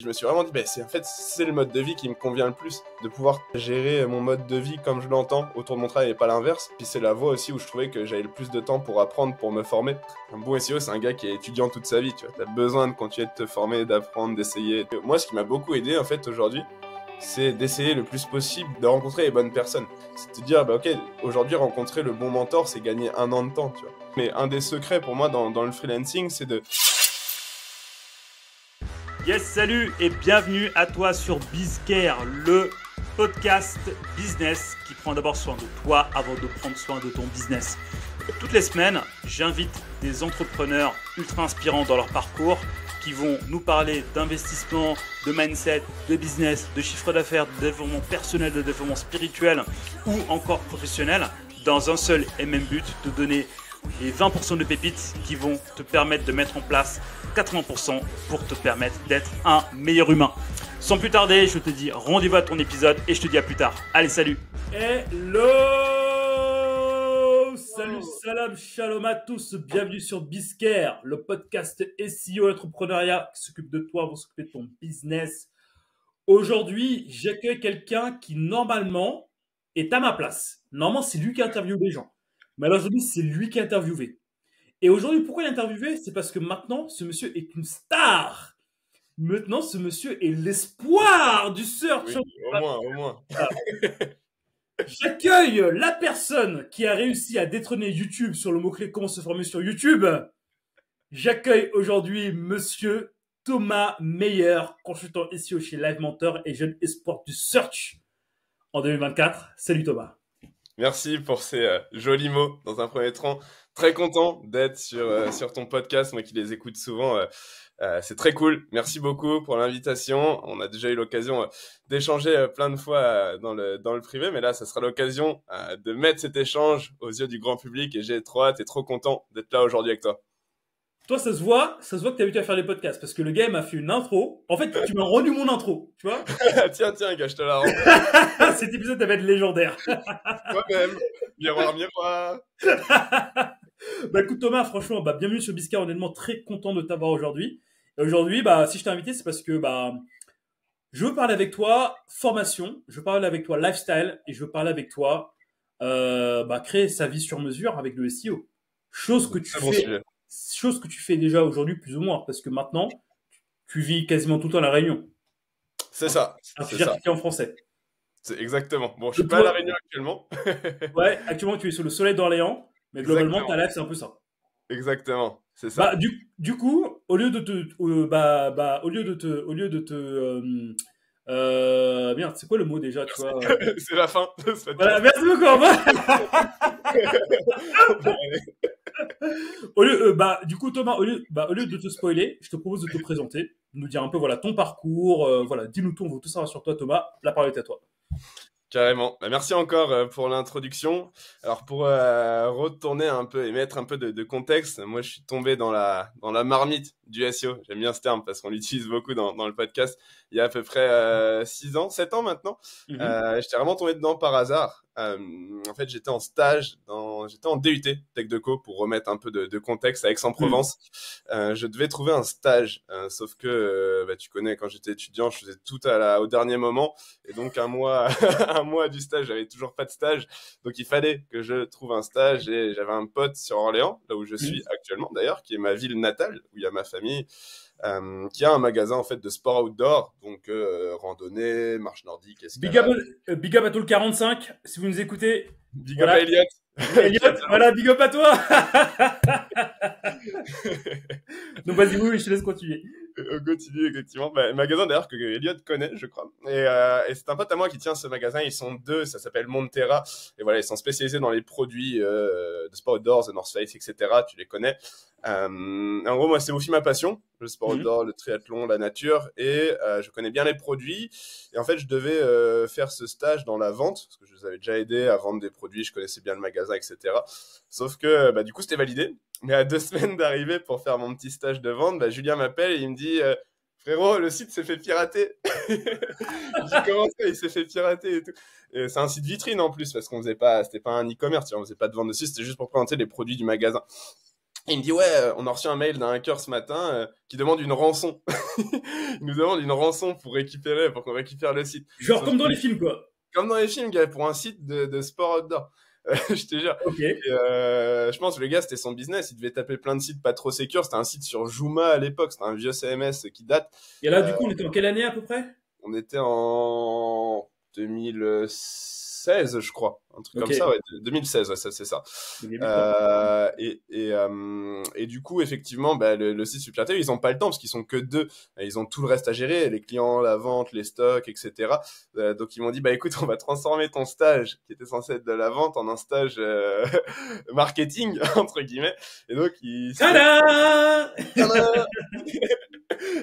Je me suis vraiment dit, c'est le mode de vie qui me convient le plus, de pouvoir gérer mon mode de vie comme je l'entends autour de mon travail et pas l'inverse. Puis c'est la voie aussi où je trouvais que j'avais le plus de temps pour apprendre, pour me former. Un bon SEO, c'est un gars qui est étudiant toute sa vie, tu vois. T'as besoin de continuer de te former, d'apprendre, d'essayer. Moi, ce qui m'a beaucoup aidé, en fait, aujourd'hui, c'est d'essayer le plus possible de rencontrer les bonnes personnes. C'est de dire, ok, aujourd'hui, rencontrer le bon mentor, c'est gagner 1 an de temps, tu vois. Mais un des secrets pour moi dans le freelancing, c'est de... Yes, salut et bienvenue à toi sur BizCare, le podcast business qui prend d'abord soin de toi avant de prendre soin de ton business. Toutes les semaines, j'invite des entrepreneurs ultra inspirants dans leur parcours qui vont nous parler d'investissement, de mindset, de business, de chiffre d'affaires, de développement personnel, de développement spirituel ou encore professionnel dans un seul et même but, de donner les 20% de pépites qui vont te permettre de mettre en place 80% pour te permettre d'être un meilleur humain. Sans plus tarder, je te dis rendez-vous à ton épisode et je te dis à plus tard. Allez, salut. Hello. Salut, salam, shalom à tous. Bienvenue sur BizCare, le podcast SEO entrepreneuriat qui s'occupe de toi pour s'occuper de ton business. Aujourd'hui, j'accueille quelqu'un qui normalement est à ma place. Normalement, c'est lui qui interviewe les gens. Mais alors aujourd'hui, c'est lui qui est interviewé. Et aujourd'hui, pourquoi il est interviewé? C'est parce que maintenant, ce monsieur est une star. Maintenant, ce monsieur est l'espoir du search. Oui, au moins. J'accueille la personne qui a réussi à détrôner YouTube sur le mot-clé comment se former sur YouTube. J'accueille aujourd'hui monsieur Thomas Meyer, consultant SEO chez Live Mentor et jeune espoir du search en 2024. Salut Thomas. Merci pour ces jolis mots dans un premier temps. Très content d'être sur ton podcast, moi qui les écoute souvent. C'est très cool. Merci beaucoup pour l'invitation. On a déjà eu l'occasion d'échanger plein de fois dans le privé, mais là, ça sera l'occasion de mettre cet échange aux yeux du grand public et j'ai trop hâte et trop content d'être là aujourd'hui avec toi. Toi, ça se voit que tu es habitué à faire des podcasts parce que le gars m'a fait une intro. En fait, tu m'as rendu mon intro, tu vois. Tiens, gars, je te la rends. Cet épisode va être légendaire. Toi-même. Miroir. Bah écoute Thomas, franchement, bienvenue sur BizCare. Honnêtement, très content de t'avoir aujourd'hui. Et aujourd'hui, si je t'ai invité, c'est parce que je veux parler avec toi formation, je veux parler avec toi lifestyle et je veux parler avec toi créer sa vie sur mesure avec le SEO. Chose que tu fais déjà aujourd'hui plus ou moins parce que maintenant tu vis quasiment tout le temps à La Réunion. C'est ça. C'est certifié en français. C'est exactement. Bon, je suis pas à La Réunion actuellement. Ouais, actuellement tu es sur le soleil d'Orléans, mais globalement ta life c'est un peu ça. Exactement, c'est ça. Du coup, au lieu de merde, c'est quoi le mot déjà, tu vois C'est la fin. Voilà, merci beaucoup. Au revoir. Du coup, Thomas, au lieu de te spoiler, je te propose de te présenter, de nous dire un peu ton parcours, dis-nous tout, on veut tout savoir sur toi, Thomas. La parole est à toi. Carrément. Merci encore pour l'introduction. Alors pour retourner un peu et mettre un peu de contexte, moi je suis tombé dans la marmite du SEO. J'aime bien ce terme parce qu'on l'utilise beaucoup dans le podcast. Il y a à peu près 7 ans maintenant. J'étais vraiment tombé dedans par hasard. En fait, j'étais en stage, j'étais en DUT Tech Deco pour remettre un peu de contexte à Aix-en-Provence. Je devais trouver un stage, sauf que tu connais, quand j'étais étudiant, je faisais tout au dernier moment, et donc un mois du stage, j'avais toujours pas de stage, donc il fallait que je trouve un stage, et j'avais un pote sur Orléans, là où je suis actuellement d'ailleurs, qui est ma ville natale, où il y a ma famille. Qui a un magasin en fait de sport outdoor, donc randonnée, marche nordique, escalade. Big up à tout le 45, si vous nous écoutez. Big up à Elliot. Voilà, big up à toi. Donc vas-y, oui, je te laisse continuer. On continue, effectivement. Magasin d'ailleurs que Elliot connaît, je crois. Et c'est un pote à moi qui tient ce magasin. Ils sont 2, ça s'appelle Montera. Et voilà, ils sont spécialisés dans les produits de sport outdoor, The North Face, etc. Tu les connais. En gros, moi, c'est aussi ma passion, le sport outdoor, le triathlon, la nature. Et je connais bien les produits. Et en fait, je devais faire ce stage dans la vente, parce que je les avais déjà aidés à vendre des produits. Je connaissais bien le magasin, etc. Sauf que du coup, c'était validé. Mais à 2 semaines d'arrivée pour faire mon petit stage de vente, Julien m'appelle et il me dit frérot, le site s'est fait pirater. J'ai commencé, il s'est fait pirater et tout. Et c'est un site vitrine en plus, parce qu'on faisait pas, c'était pas un e-commerce, on faisait pas de vente dessus, c'était juste pour présenter les produits du magasin. Et il me dit, ouais, on a reçu un mail d'un hacker ce matin qui demande une rançon. Il nous demande une rançon pour qu'on récupère le site. Genre Sauf comme dans que, les films, quoi. comme dans les films, gars, pour un site de sport outdoor. Je te jure. Ok. Et, je pense que le gars, c'était son business. Il devait taper plein de sites pas trop sécures. C'était un site sur Joomla à l'époque. C'était un vieux CMS qui date. Et là, du coup, on était en quelle année à peu près? On était en 2016, je crois. Un truc Ok. comme ça, ouais. 2016, ouais, ça, c'est ça. Le début, quoi. Et du coup, effectivement, bah, le site supplémentaire, ils ont pas le temps parce qu'ils sont que deux. Ils ont tout le reste à gérer, les clients, la vente, les stocks, etc. Donc ils m'ont dit, bah écoute, on va transformer ton stage qui était censé être de la vente en un stage marketing entre guillemets. Et donc Tada! Tada.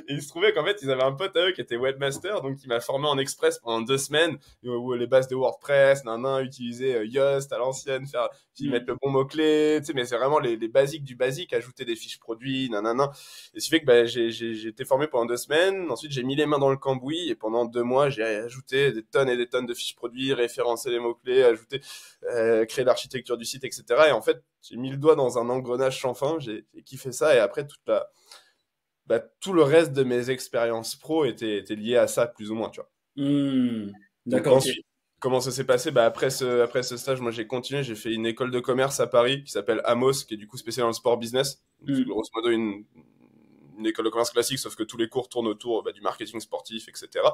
Et il se trouvait qu'en fait, ils avaient un pote à eux qui était webmaster, donc il m'a formé en express pendant 2 semaines, où les bases de WordPress, utiliser Yoast à l'ancienne, mettre le bon mot-clé, tu sais, mais c'est vraiment les basiques du basique, ajouter des fiches produits, nanana. Et ce qui fait que bah, j'ai été formé pendant 2 semaines, ensuite j'ai mis les mains dans le cambouis, et pendant 2 mois, j'ai ajouté des tonnes et des tonnes de fiches produits, référencé les mots-clés, créé l'architecture du site, etc. Et en fait, j'ai mis le doigt dans un engrenage sans fin, j'ai kiffé ça, et après, tout le reste de mes expériences pro était lié à ça, plus ou moins, tu vois. Donc D'accord, ok. ensuite, comment ça s'est passé? Bah, après ce stage, moi, j'ai continué, j'ai fait une école de commerce à Paris qui s'appelle Amos, qui est du coup spécialisée dans le sport business. Donc, c'est grosso modo une école de commerce classique, sauf que tous les cours tournent autour du marketing sportif, etc.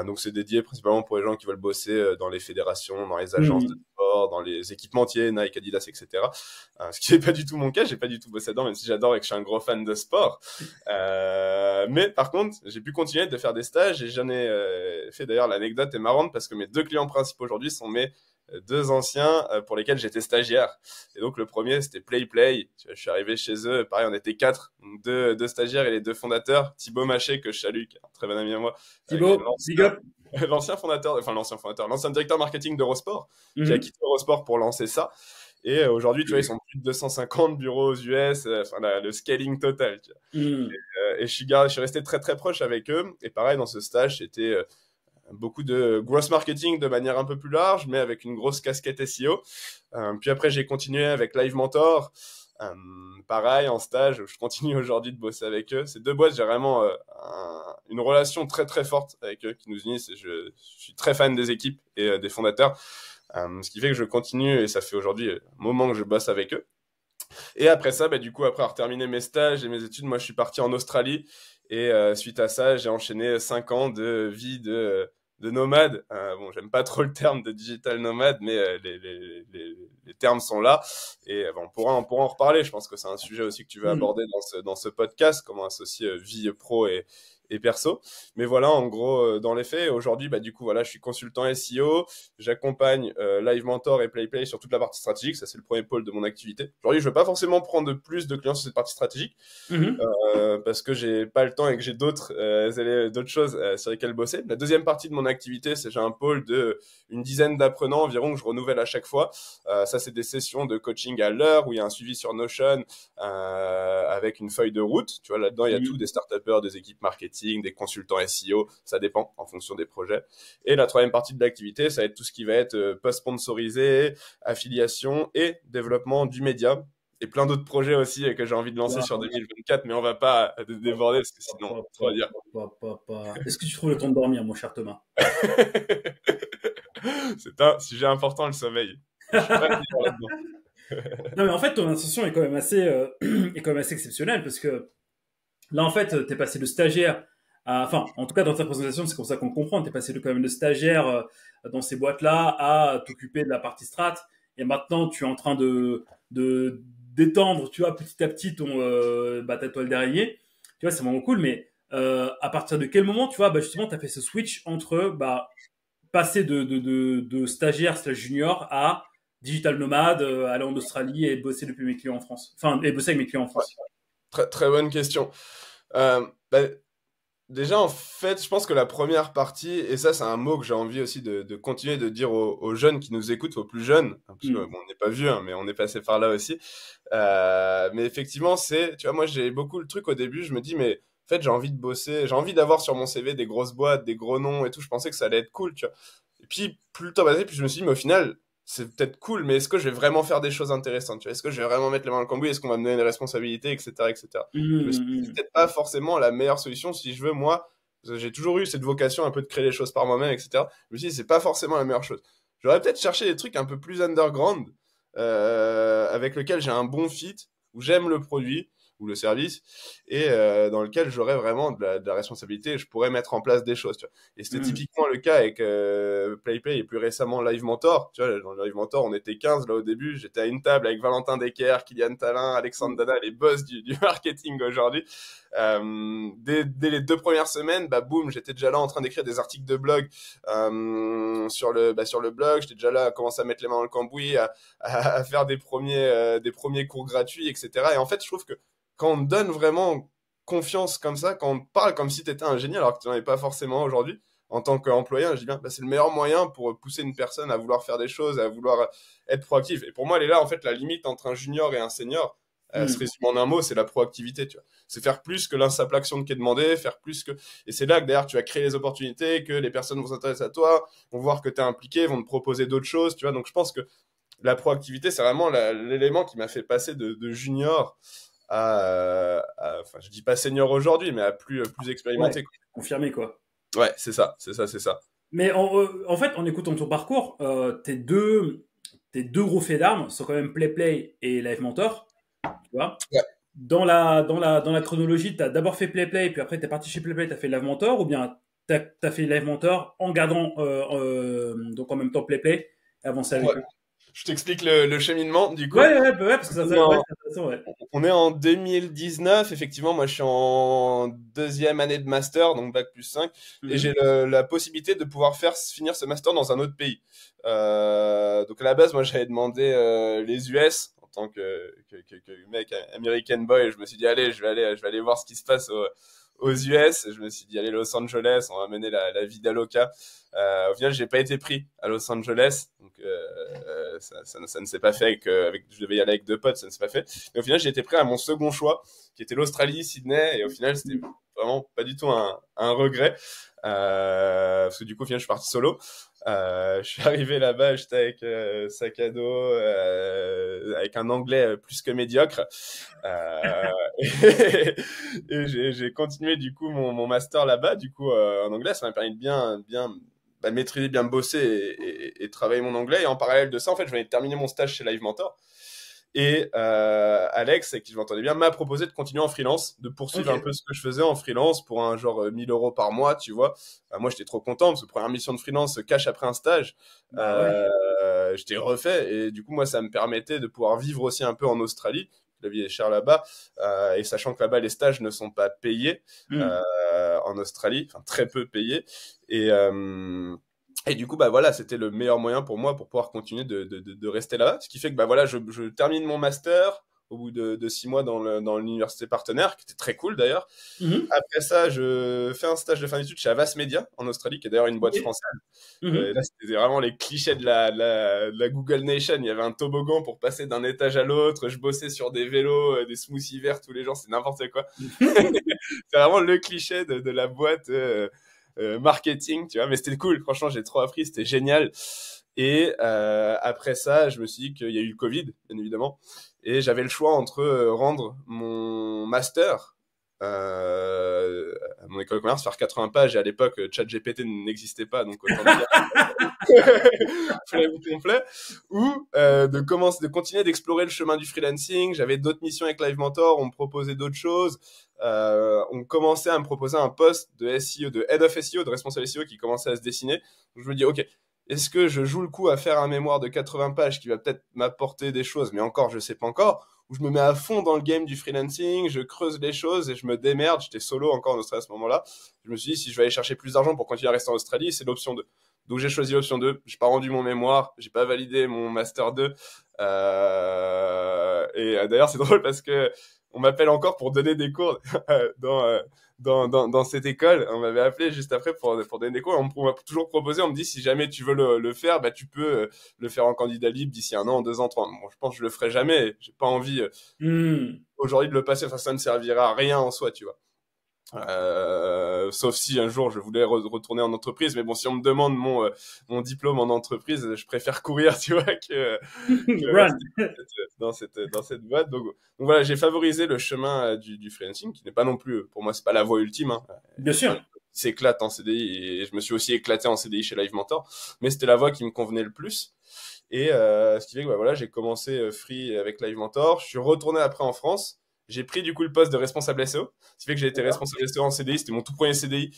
Donc c'est dédié principalement pour les gens qui veulent bosser dans les fédérations, dans les agences de sport, dans les équipementiers, Nike, Adidas, etc. Ce qui n'est pas du tout mon cas, j'ai pas du tout bossé dedans, même si j'adore et que je suis un gros fan de sport. Mais par contre, j'ai pu continuer de faire des stages et j'en ai fait. D'ailleurs, l'anecdote est marrante parce que mes 2 clients principaux aujourd'hui sont mes 2 anciens pour lesquels j'étais stagiaire. Et donc le premier, c'était PlayPlay. Je suis arrivé chez eux, pareil, on était 4, deux stagiaires et les 2 fondateurs. Thibaut Maché, que je salue, qui est un très bon ami à moi. Thibaut, big up. L'ancien directeur marketing d'Eurosport, qui a quitté Eurosport pour lancer ça. Et aujourd'hui, tu vois, ils sont plus de 250 bureaux aux US, le scaling total. Tu vois. Et je suis resté très très proche avec eux. Et pareil, dans ce stage, c'était beaucoup de gross marketing de manière un peu plus large, mais avec une grosse casquette SEO. Puis après, j'ai continué avec Live Mentor. Pareil, en stage, je continue aujourd'hui de bosser avec eux. Ces 2 boîtes, j'ai vraiment une relation très très forte avec eux qui nous unissent. Et je suis très fan des équipes et des fondateurs. Ce qui fait que je continue et ça fait aujourd'hui un moment que je bosse avec eux. Et après ça, du coup, après avoir terminé mes stages et mes études, moi, je suis parti en Australie. Et suite à ça, j'ai enchaîné 5 ans de vie de nomade. Bon, j'aime pas trop le terme de digital nomade, mais les termes sont là. Et on pourra en reparler. Je pense que c'est un sujet aussi que tu veux aborder dans ce podcast, comment associer vie pro et perso. Mais voilà, en gros, dans les faits, aujourd'hui, du coup, voilà, je suis consultant SEO, j'accompagne Live Mentor et PlayPlay sur toute la partie stratégique, ça c'est le premier pôle de mon activité. Aujourd'hui, je veux pas forcément prendre plus de clients sur cette partie stratégique, parce que j'ai pas le temps et que j'ai d'autres choses sur lesquelles bosser. La deuxième partie de mon activité, c'est j'ai un pôle de une dizaine d'apprenants environ que je renouvelle à chaque fois. Ça, c'est des sessions de coaching à l'heure où il y a un suivi sur Notion avec une feuille de route. Tu vois, là-dedans, il y a tout, des start-upers, des équipes marketing, des consultants SEO. Ça dépend en fonction des projets. Et la troisième partie de l'activité, ça va être tout ce qui va être post-sponsorisé, affiliation et développement du média. Et plein d'autres projets aussi que j'ai envie de lancer sur 2024, mais on va pas déborder parce que sinon, on va dire. Est-ce que tu trouves le temps de dormir, mon cher Thomas? C'est un sujet important, le sommeil. Je suis pas Non, mais en fait, ton insertion est quand même est quand même assez exceptionnelle parce que là, en fait, t'es passé de stagiaire enfin, en tout cas, dans ta présentation, c'est comme ça qu'on le comprend. T'es passé quand même de stagiaire dans ces boîtes-là à t'occuper de la partie strat. Et maintenant, tu es en train d'étendre, tu vois, petit à petit ta toile d'araignée. Tu vois, c'est vraiment cool. Mais à partir de quel moment, tu vois, justement, t'as fait ce switch entre passer de stagiaire slash junior à digital nomade, aller en Australie et bosser depuis mes clients en France. Enfin, et bosser avec mes clients en France. Très, très bonne question. Déjà, en fait, je pense que la première partie, et ça, c'est un mot que j'ai envie aussi de continuer de dire aux jeunes qui nous écoutent, aux plus jeunes, parce que bon, on n'est pas vieux, mais on est passé par là aussi. Mais effectivement, tu vois, moi, j'ai beaucoup le truc au début, je me dis, mais en fait, j'ai envie de bosser, j'ai envie d'avoir sur mon CV des grosses boîtes, des gros noms et tout. Je pensais que ça allait être cool, tu vois. Et puis, plus le temps passait, plus je me suis dit, mais au final, c'est peut-être cool, mais est-ce que je vais vraiment faire des choses intéressantes, tu vois? Est-ce que je vais vraiment mettre les mains dans le cambouis? Est-ce qu'on va me donner des responsabilités, etc., etc. Je me suis dit, c'est peut-être pas forcément la meilleure solution si je veux, moi, j'ai toujours eu cette vocation un peu de créer les choses par moi-même, etc. Je me suis dit, c'est pas forcément la meilleure chose. J'aurais peut-être cherché des trucs un peu plus underground, avec lequel j'ai un bon fit, où j'aime le produit ou le service, et dans lequel j'aurais vraiment de la responsabilité et je pourrais mettre en place des choses, tu vois. Et c'était typiquement le cas avec PlayPlay et plus récemment Live Mentor. Tu vois, dans Live Mentor, on était 15 là au début. J'étais à une table avec Valentin Decker, Kylian Talin, Alexandre Dada, les boss du marketing aujourd'hui. Dès les 2 premières semaines, bah boum, j'étais déjà là en train d'écrire des articles de blog sur le blog. J'étais déjà là à commencer à mettre les mains dans le cambouis, à faire des premiers cours gratuits, etc. Et en fait, je trouve que quand on te donne vraiment confiance comme ça, quand on te parle comme si tu étais un génie alors que tu n'en es pas forcément aujourd'hui, en tant qu'employé, je dis bien, bah, c'est le meilleur moyen pour pousser une personne à vouloir faire des choses, à vouloir être proactif. Et pour moi, elle est là, en fait, la limite entre un junior et un senior, se résume en un mot, c'est la proactivité, tu vois. C'est faire plus que la simple action qui est demandée, faire plus que... Et c'est là que d'ailleurs, tu vas créer les opportunités, que les personnes vont s'intéresser à toi, vont voir que tu es impliqué, vont te proposer d'autres choses, tu vois. Donc je pense que la proactivité, c'est vraiment l'élément qui m'a fait passer de junior enfin, je dis pas senior aujourd'hui, mais à plus expérimenté. Ouais, confirmé, quoi. Ouais, c'est ça. Mais en fait, en écoutant ton parcours, tes deux gros faits d'armes sont quand même PlayPlay et Live Mentor. Tu vois, ouais. Dans la chronologie, tu as d'abord fait PlayPlay, puis après tu es parti chez PlayPlay, tu as fait Live Mentor, ou bien tu as fait Live Mentor en gardant donc en même temps PlayPlay et avancé avec eux. Je t'explique le cheminement, du coup. Ouais, parce que ça fait intéressant, ouais. On est en 2019, effectivement, moi je suis en 2e année de master, donc bac plus 5, et j'ai la possibilité de pouvoir finir ce master dans un autre pays. Donc à la base, moi j'avais demandé les US en tant que mec American boy, je me suis dit allez, je vais aller voir ce qui se passe aux US. Je me suis dit allez, Los Angeles, on va mener la vie d'Aloca. Au final, j'ai pas été pris à Los Angeles, donc ça ne s'est pas fait je devais y aller avec 2 potes, ça ne s'est pas fait. Mais au final, j'ai été pris à mon second choix, qui était l'Australie, Sydney, et au final, c'était vraiment pas du tout un regret, parce que du coup, au final, je suis parti solo. Je suis arrivé là-bas, j'étais avec sac à dos, avec un anglais plus que médiocre, et j'ai continué du coup mon master là-bas. Du coup, en anglais, ça m'a permis de bien maîtriser, bien bosser et travailler mon anglais. Et en parallèle de ça, en fait, je venais de terminer mon stage chez Live Mentor. Et Alex, avec qui je m'entendais bien, m'a proposé de continuer en freelance, de poursuivre un peu ce que je faisais en freelance pour un genre 1000 € par mois, tu vois. Moi, j'étais trop content parce que première mission de freelance cash après un stage. J'étais refait et du coup, moi, ça me permettait de pouvoir vivre aussi un peu en Australie. La vie est chère là-bas, et sachant que là-bas, les stages ne sont pas payés en Australie, enfin très peu payés. Et du coup, bah voilà, c'était le meilleur moyen pour moi pour pouvoir continuer de rester là-bas. Ce qui fait que bah voilà, je termine mon master au bout de 6 mois dans l'université partenaire, qui était très cool d'ailleurs. Après ça, je fais un stage de fin d'études chez Avas Media en Australie, qui est d'ailleurs une boîte française. Et là, c'était vraiment les clichés de la Google Nation. Il y avait un toboggan pour passer d'un étage à l'autre. Je bossais sur des vélos, des smoothies verts tous les jours. C'est n'importe quoi. C'est vraiment le cliché de la boîte marketing, tu vois. Mais c'était cool. Franchement, j'ai trop appris. C'était génial. Et après ça, je me suis dit qu'il y a eu le Covid, bien évidemment. Et j'avais le choix entre rendre mon master à mon école de commerce, faire 80 pages, et à l'époque, ChatGPT n'existait pas, donc autant dire flemme complet, ou de continuer d'explorer le chemin du freelancing. J'avais d'autres missions avec Live Mentor, on me proposait d'autres choses, on commençait à me proposer un poste de SEO, de Head of SEO, de responsable SEO qui commençait à se dessiner. Donc je me dis, ok, est-ce que je joue le coup à faire un mémoire de 80 pages qui va peut-être m'apporter des choses, mais encore, je sais pas encore, ou je me mets à fond dans le game du freelancing, je creuse les choses et je me démerde. J'étais solo encore en Australie à ce moment-là. Je me suis dit, si je vais aller chercher plus d'argent pour continuer à rester en Australie, c'est l'option 2. Donc j'ai choisi l'option 2. J'ai pas rendu mon mémoire, j'ai pas validé mon master 2. Et d'ailleurs, c'est drôle parce que on m'appelle encore pour donner des cours dans cette école. On m'avait appelé juste après pour donner des cours. On m'a toujours proposé, on me dit, si jamais tu veux le faire, bah tu peux le faire en candidat libre d'ici 1 an, 2 ans, 3 ans. Bon, je pense que je le ferai jamais. J'ai pas envie aujourd'hui de le passer. Enfin, ça ne servira à rien en soi, tu vois. Sauf si un jour je voulais retourner en entreprise, mais bon, si on me demande mon diplôme en entreprise, je préfère courir, tu vois, que Run. rester dans cette boîte. Donc voilà, j'ai favorisé le chemin du freelancing, qui n'est pas non plus, pour moi, c'est pas la voie ultime, hein. Bien sûr. Il s'éclate en CDI et je me suis aussi éclaté en CDI chez Live Mentor, mais c'était la voie qui me convenait le plus. Et ce qui fait que bah, voilà, j'ai commencé free avec Live Mentor. Je suis retourné après en France. J'ai pris du coup le poste de responsable SEO. Ce qui fait que j'ai été responsable SEO en CDI. C'était mon tout premier CDI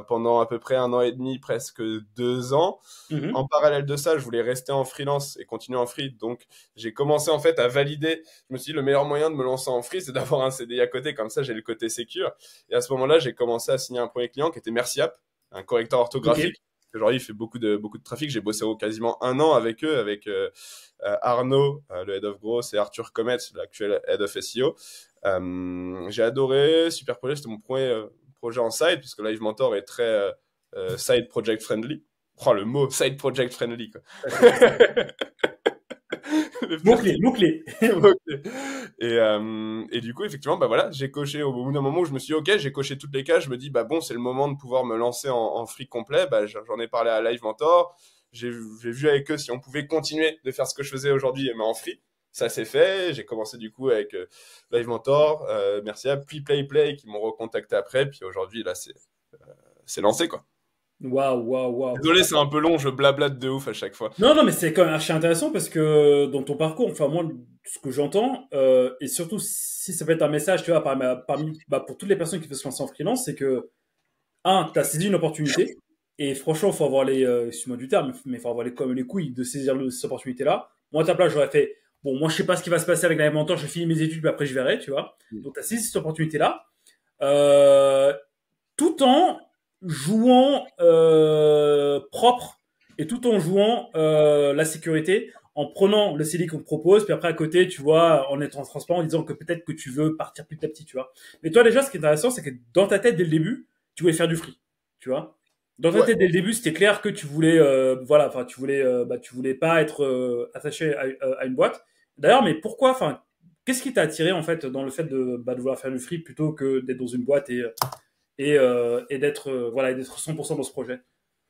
pendant à peu près 1 an et demi, presque 2 ans. Mhm. En parallèle de ça, je voulais rester en freelance et continuer en free. Donc, j'ai commencé en fait à valider. Je me suis dit, le meilleur moyen de me lancer en free, c'est d'avoir un CDI à côté. Comme ça, j'ai le côté sécure. Et à ce moment-là, j'ai commencé à signer un premier client qui était Merciap, un correcteur Ok. orthographique. Aujourd'hui, il fait beaucoup de trafic. J'ai bossé quasiment 1 an avec eux, avec Arnaud, le head of growth, et Arthur Comet, l'actuel head of SEO. J'ai adoré, super projet. C'était mon premier projet en side, puisque Live Mentor est très side project friendly. Oh, le mot side project friendly, quoi. Le pire Mot-clé, mot-clé. Ok. Et du coup, effectivement, bah voilà, j'ai coché au bout d'un moment où je me suis dit, ok, j'ai coché toutes les cases. Je me dis, bah bon, c'est le moment de pouvoir me lancer en free complet. Bah, j'en ai parlé à Live Mentor. J'ai vu avec eux si on pouvait continuer de faire ce que je faisais aujourd'hui, mais en free. Ça s'est fait. J'ai commencé du coup avec Live Mentor, merci à puis Play qui m'ont recontacté après. Puis aujourd'hui, là, c'est lancé, quoi. Waouh, waouh, waouh. Désolé, c'est un peu long, je blablate de ouf à chaque fois. Non, non, mais c'est quand même archi intéressant parce que dans ton parcours, enfin moi, ce que j'entends, et surtout si ça peut être un message, tu vois, pour toutes les personnes qui veulent se lancer en freelance, c'est que, tu as saisi une opportunité, et franchement, faut avoir excuse-moi du terme, mais faut avoir comme les couilles de saisir cette opportunité-là. Moi, à ta place, j'aurais fait, bon, moi, je sais pas ce qui va se passer avec l'alimentation, je finis mes études, puis après, je verrai, tu vois. Donc, tu as saisi cette opportunité-là, euh, tout en jouant propre et tout en jouant la sécurité, en prenant le CDI qu'on te propose, puis après à côté, tu vois, en étant transparent, en disant que peut-être que tu veux partir petit à petit, tu vois. Mais toi déjà, ce qui est intéressant, c'est que dans ta tête dès le début, tu voulais faire du free, tu vois. Dans ta Ouais. tête dès le début, c'était clair que tu voulais, voilà, enfin, tu voulais pas être attaché à une boîte. D'ailleurs, mais pourquoi, enfin, qu'est-ce qui t'a attiré en fait dans le fait de vouloir faire du free plutôt que d'être dans une boîte et d'être voilà, et d'être 100% dans ce projet.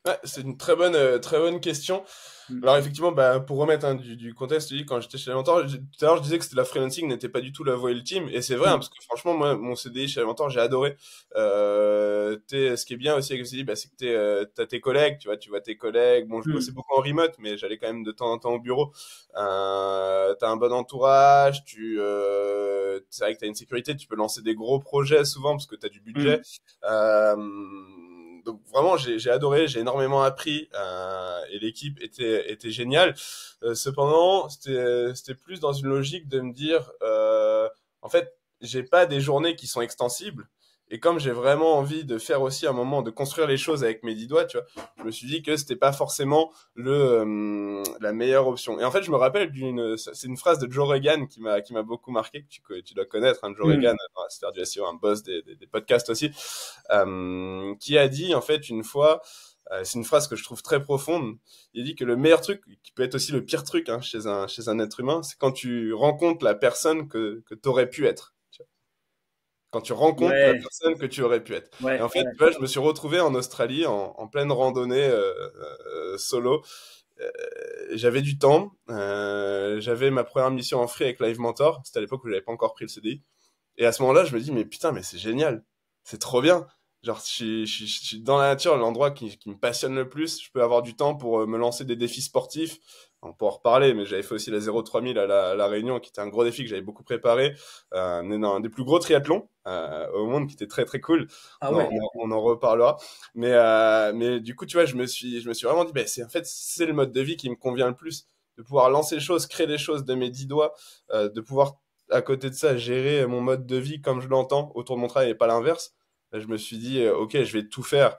Ouais, c'est une très bonne question. Mm. Alors effectivement, bah, pour remettre hein, du contexte, je dis, quand j'étais chez Elementor, tout à l'heure je disais que c'était la freelancing n'était pas du tout la voie ultime, et c'est vrai, hein, Mm. parce que franchement, moi, mon CDI chez Elementor, j'ai adoré. Ce qui est bien aussi avec le CDI, bah, c'est que t'as tes collègues, tu vois tes collègues. Bon, je bossais Mm. beaucoup en remote, mais j'allais quand même de temps en temps au bureau. T'as un bon entourage, c'est vrai que t'as une sécurité, tu peux lancer des gros projets souvent parce que t'as du budget. Mm. Euh, donc vraiment j'ai adoré, j'ai énormément appris et l'équipe était géniale. Cependant c'était plus dans une logique de me dire en fait j'ai pas des journées qui sont extensibles, et comme j'ai vraiment envie de faire aussi un moment de construire les choses avec mes 10 doigts, tu vois, je me suis dit que c'était pas forcément la meilleure option. Et en fait je me rappelle c'est une phrase de Joe Rogan qui m'a beaucoup marqué, que tu dois connaître, hein, Joe Rogan Mm. dans la sphère du SEO, un boss des podcasts aussi, qui a dit en fait une fois, c'est une phrase que je trouve très profonde. Il dit que le meilleur truc, qui peut être aussi le pire truc hein, chez un être humain, c'est quand tu rencontres la personne que tu aurais pu être. Tu vois. Quand tu rencontres la Ouais, personne que tu aurais pu être. Et ouais, en fait, ouais. tu vois, je me suis retrouvé en Australie en pleine randonnée solo. Euh, j'avais du temps, j'avais ma première mission en free avec Live Mentor. C'était à l'époque où j'avais pas encore pris le CDI. Et à ce moment-là, je me dis, mais putain, mais c'est génial. C'est trop bien. Genre, je suis dans la nature, l'endroit qui me passionne le plus. Je peux avoir du temps pour me lancer des défis sportifs. On peut en reparler, mais j'avais fait aussi la 0-3000 à la Réunion, qui était un gros défi que j'avais beaucoup préparé. Un des plus gros triathlons au monde, qui était très très cool. Ah ouais. On en reparlera. Mais du coup, tu vois, je me suis vraiment dit, bah, en fait, c'est le mode de vie qui me convient le plus. De pouvoir lancer les choses, créer des choses de mes 10 doigts, de pouvoir à côté de ça, gérer mon mode de vie comme je l'entends autour de mon travail et pas l'inverse. Là, je me suis dit, ok, je vais tout faire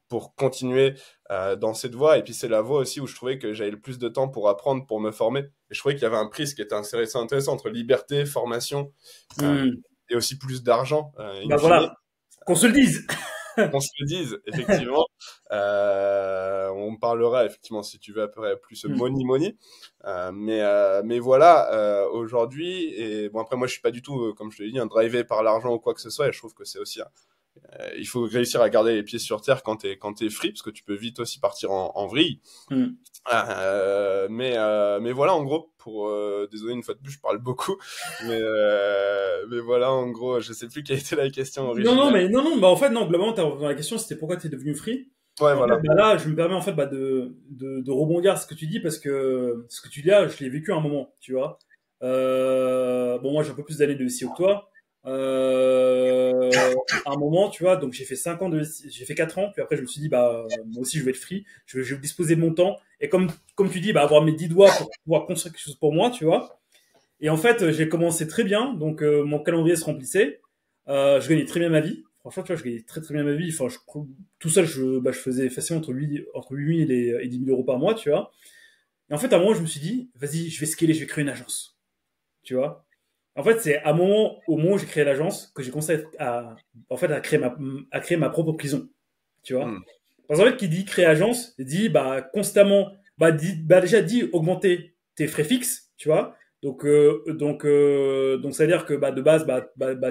pour continuer dans cette voie. Et puis, c'est la voie aussi où je trouvais que j'avais le plus de temps pour apprendre, pour me former. Et je trouvais qu'il y avait un prisme qui était intéressant entre liberté, formation Mm. et aussi plus d'argent, Bah in fine. voilà, qu'on se le dise. Qu'on se le dise, effectivement. On parlera, effectivement, si tu veux, après, plus Mm. money. Mais voilà, aujourd'hui, et bon, après, moi, je suis pas du tout, comme je te l'ai dit, drivé par l'argent ou quoi que ce soit, et je trouve que c'est aussi il faut réussir à garder les pieds sur terre quand t'es free, parce que tu peux vite aussi partir en vrille. Mais voilà, en gros, désolé une fois de plus, je parle beaucoup, mais voilà, en gros, je sais plus quelle était la question originale. Non, bah en fait, non, globalement, dans la question, c'était pourquoi t'es devenu free. Ouais, voilà. Fait, bah là, je me permets en fait de rebondir à ce que tu dis parce que ce que tu dis là, je l'ai vécu à un moment, tu vois. Bon, moi, j'ai un peu plus d'années de SEO que toi. À un moment, tu vois, donc j'ai fait 5 ans j'ai fait 4 ans, puis après je me suis dit bah moi aussi je vais être free, je vais disposer de mon temps et comme tu dis bah avoir mes 10 doigts pour pouvoir construire quelque chose pour moi, tu vois. Et en fait, j'ai commencé très bien, donc mon calendrier se remplissait, je gagnais très bien ma vie. Franchement, tu vois, je gagnais très très bien ma vie. Enfin, tout seul, je faisais facilement entre 8 000 et 10 000 euros par mois, tu vois. Et en fait, à un moment, je me suis dit, vas-y, je vais scaler, je vais créer une agence, tu vois. En fait, c'est au moment où j'ai créé l'agence que j'ai commencé à créer ma propre prison, tu vois. Parce qu'en fait, qui dit créer agence, dit bah constamment, déjà dit augmenter tes frais fixes, tu vois. Donc ça veut dire que de base,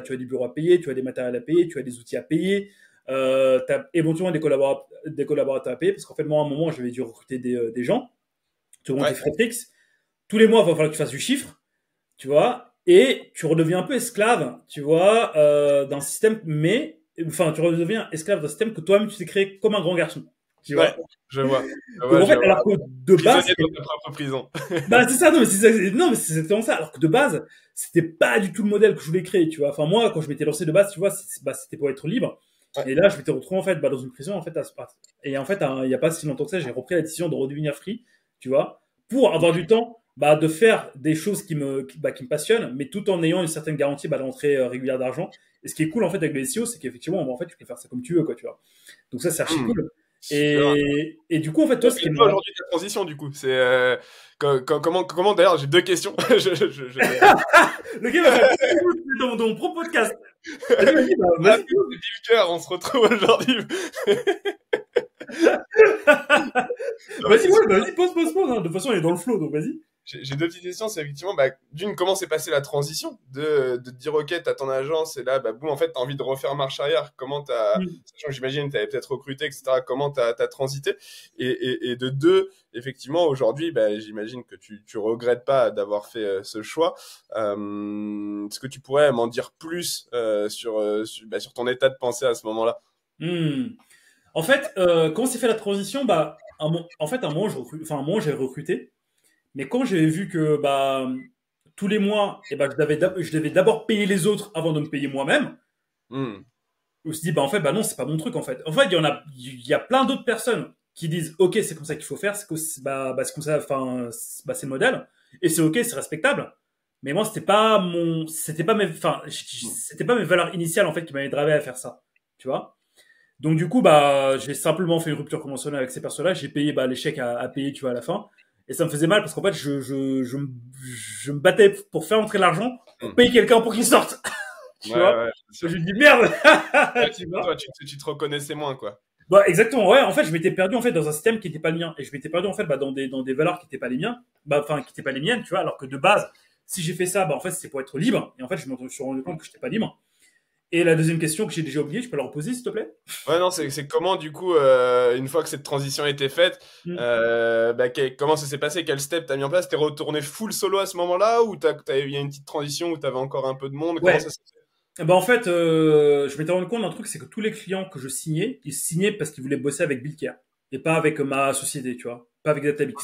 tu as des bureaux à payer, tu as des matériels à payer, tu as des outils à payer, tu as éventuellement des collaborateurs à payer, parce qu'en fait, moi, à un moment, j'avais dû recruter des gens, tu augmentes tes frais fixes. Tous les mois, il va falloir que tu fasses du chiffre, tu vois, et tu redeviens un peu esclave, tu vois, d'un système, tu redeviens esclave d'un système que toi-même tu t'es créé comme un grand garçon. Tu vois. Je vois. Donc, en fait, alors que de base. Prisonnier de ta propre prison. Bah, c'est ça, non, mais c'est exactement ça. Alors que de base, c'était pas du tout le modèle que je voulais créer, tu vois. Enfin, moi, quand je m'étais lancé de base, tu vois, c'était pour être libre. Ouais. Et là, je m'étais retrouvé, en fait, dans une prison, en fait, et en fait, il y a pas si longtemps que ça, j'ai repris la décision de redevenir free, tu vois, pour avoir du temps, de faire des choses qui me passionnent, mais tout en ayant une certaine garantie, d'entrée régulière d'argent. Et ce qui est cool, en fait, avec le SEO, c'est qu'effectivement, en fait, tu peux faire ça comme tu veux, quoi, tu vois. Donc ça, c'est archi cool. Et du coup, en fait, toi, ce qui est marrant aujourd'hui la transition, du coup, c'est comment d'ailleurs, j'ai 2 questions. Le gars va faire dans mon propre podcast. Vas-y, on se retrouve aujourd'hui. Vas-y, pose. De toute façon, il est dans le flow, donc vas-y. J'ai 2 petites questions, c'est effectivement, d'une, comment s'est passée la transition de te dire, ok, t'as ton agence, et là, boum, en fait, t'as envie de refaire marche arrière, sachant que j'imagine, t'avais peut-être recruté, etc., comment t'as transité, et de 2, effectivement, aujourd'hui, j'imagine que tu regrettes pas d'avoir fait ce choix. Est-ce que tu pourrais m'en dire plus sur ton état de pensée à ce moment-là? En fait, comment s'est fait la transition? En fait, à un moment, j'ai recruté. Mais quand j'avais vu que tous les mois, je devais d'abord payer les autres avant de me payer moi-même, je me suis dit en fait non, c'est pas mon truc en fait. En fait, il y a plein d'autres personnes qui disent ok, c'est comme ça qu'il faut faire, c'est comme ça, c'est le modèle et c'est ok, c'est respectable. Mais moi, c'était pas mes valeurs initiales en fait qui m'avaient drivé à faire ça, tu vois. Donc du coup, j'ai simplement fait une rupture conventionnelle avec ces personnes-là, j'ai payé les chèques à payer, tu vois, à la fin. Et ça me faisait mal parce qu'en fait, je me battais pour faire entrer l'argent, pour payer quelqu'un pour qu'il sorte. Tu vois. Je me dis merde. Tu te reconnaissais moins, quoi. Exactement. Ouais. En fait, je m'étais perdu en fait dans un système qui n'était pas le mien, et je m'étais perdu en fait dans des valeurs qui n'étaient pas les miens, qui n'étaient pas les miennes, tu vois. Alors que de base, si j'ai fait ça, en fait, c'est pour être libre. Et en fait, je me suis rendu compte que j'étais pas libre. Et la deuxième question que j'ai déjà oubliée, je peux la reposer, s'il te plaît? Ouais, non, c'est comment, du coup, une fois que cette transition a été faite, comment ça s'est passé? Quel step t'as mis en place? T'es retourné full solo à ce moment-là, ou il y a une petite transition où t'avais encore un peu de monde? Ouais. Comment ça s'est fait? En fait, je m'étais rendu compte d'un truc, c'est que tous les clients que je signais, ils signaient parce qu'ils voulaient bosser avec Billcare et pas avec ma société, tu vois, pas avec Databix,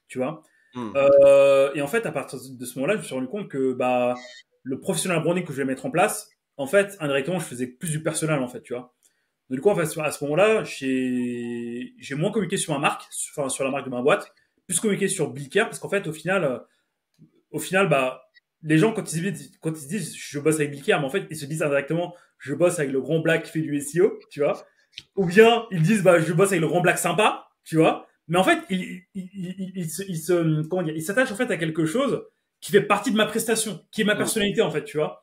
tu vois. Et en fait, à partir de ce moment-là, je me suis rendu compte que le professional branding que je vais mettre en place, en fait, indirectement, je faisais plus du personnel, en fait, tu vois. Donc, du coup, en fait, à ce moment-là, j'ai moins communiqué sur ma marque, sur la marque de ma boîte, plus communiqué sur Billcare, parce qu'en fait, au final, les gens, quand ils se disent je bosse avec Billcare, mais en fait, ils se disent indirectement je bosse avec le grand black qui fait du SEO, tu vois. Ou bien, ils disent je bosse avec le grand black sympa, tu vois. Mais en fait, ils s'attachent en fait à quelque chose qui fait partie de ma prestation, qui est ma personnalité, en fait, tu vois.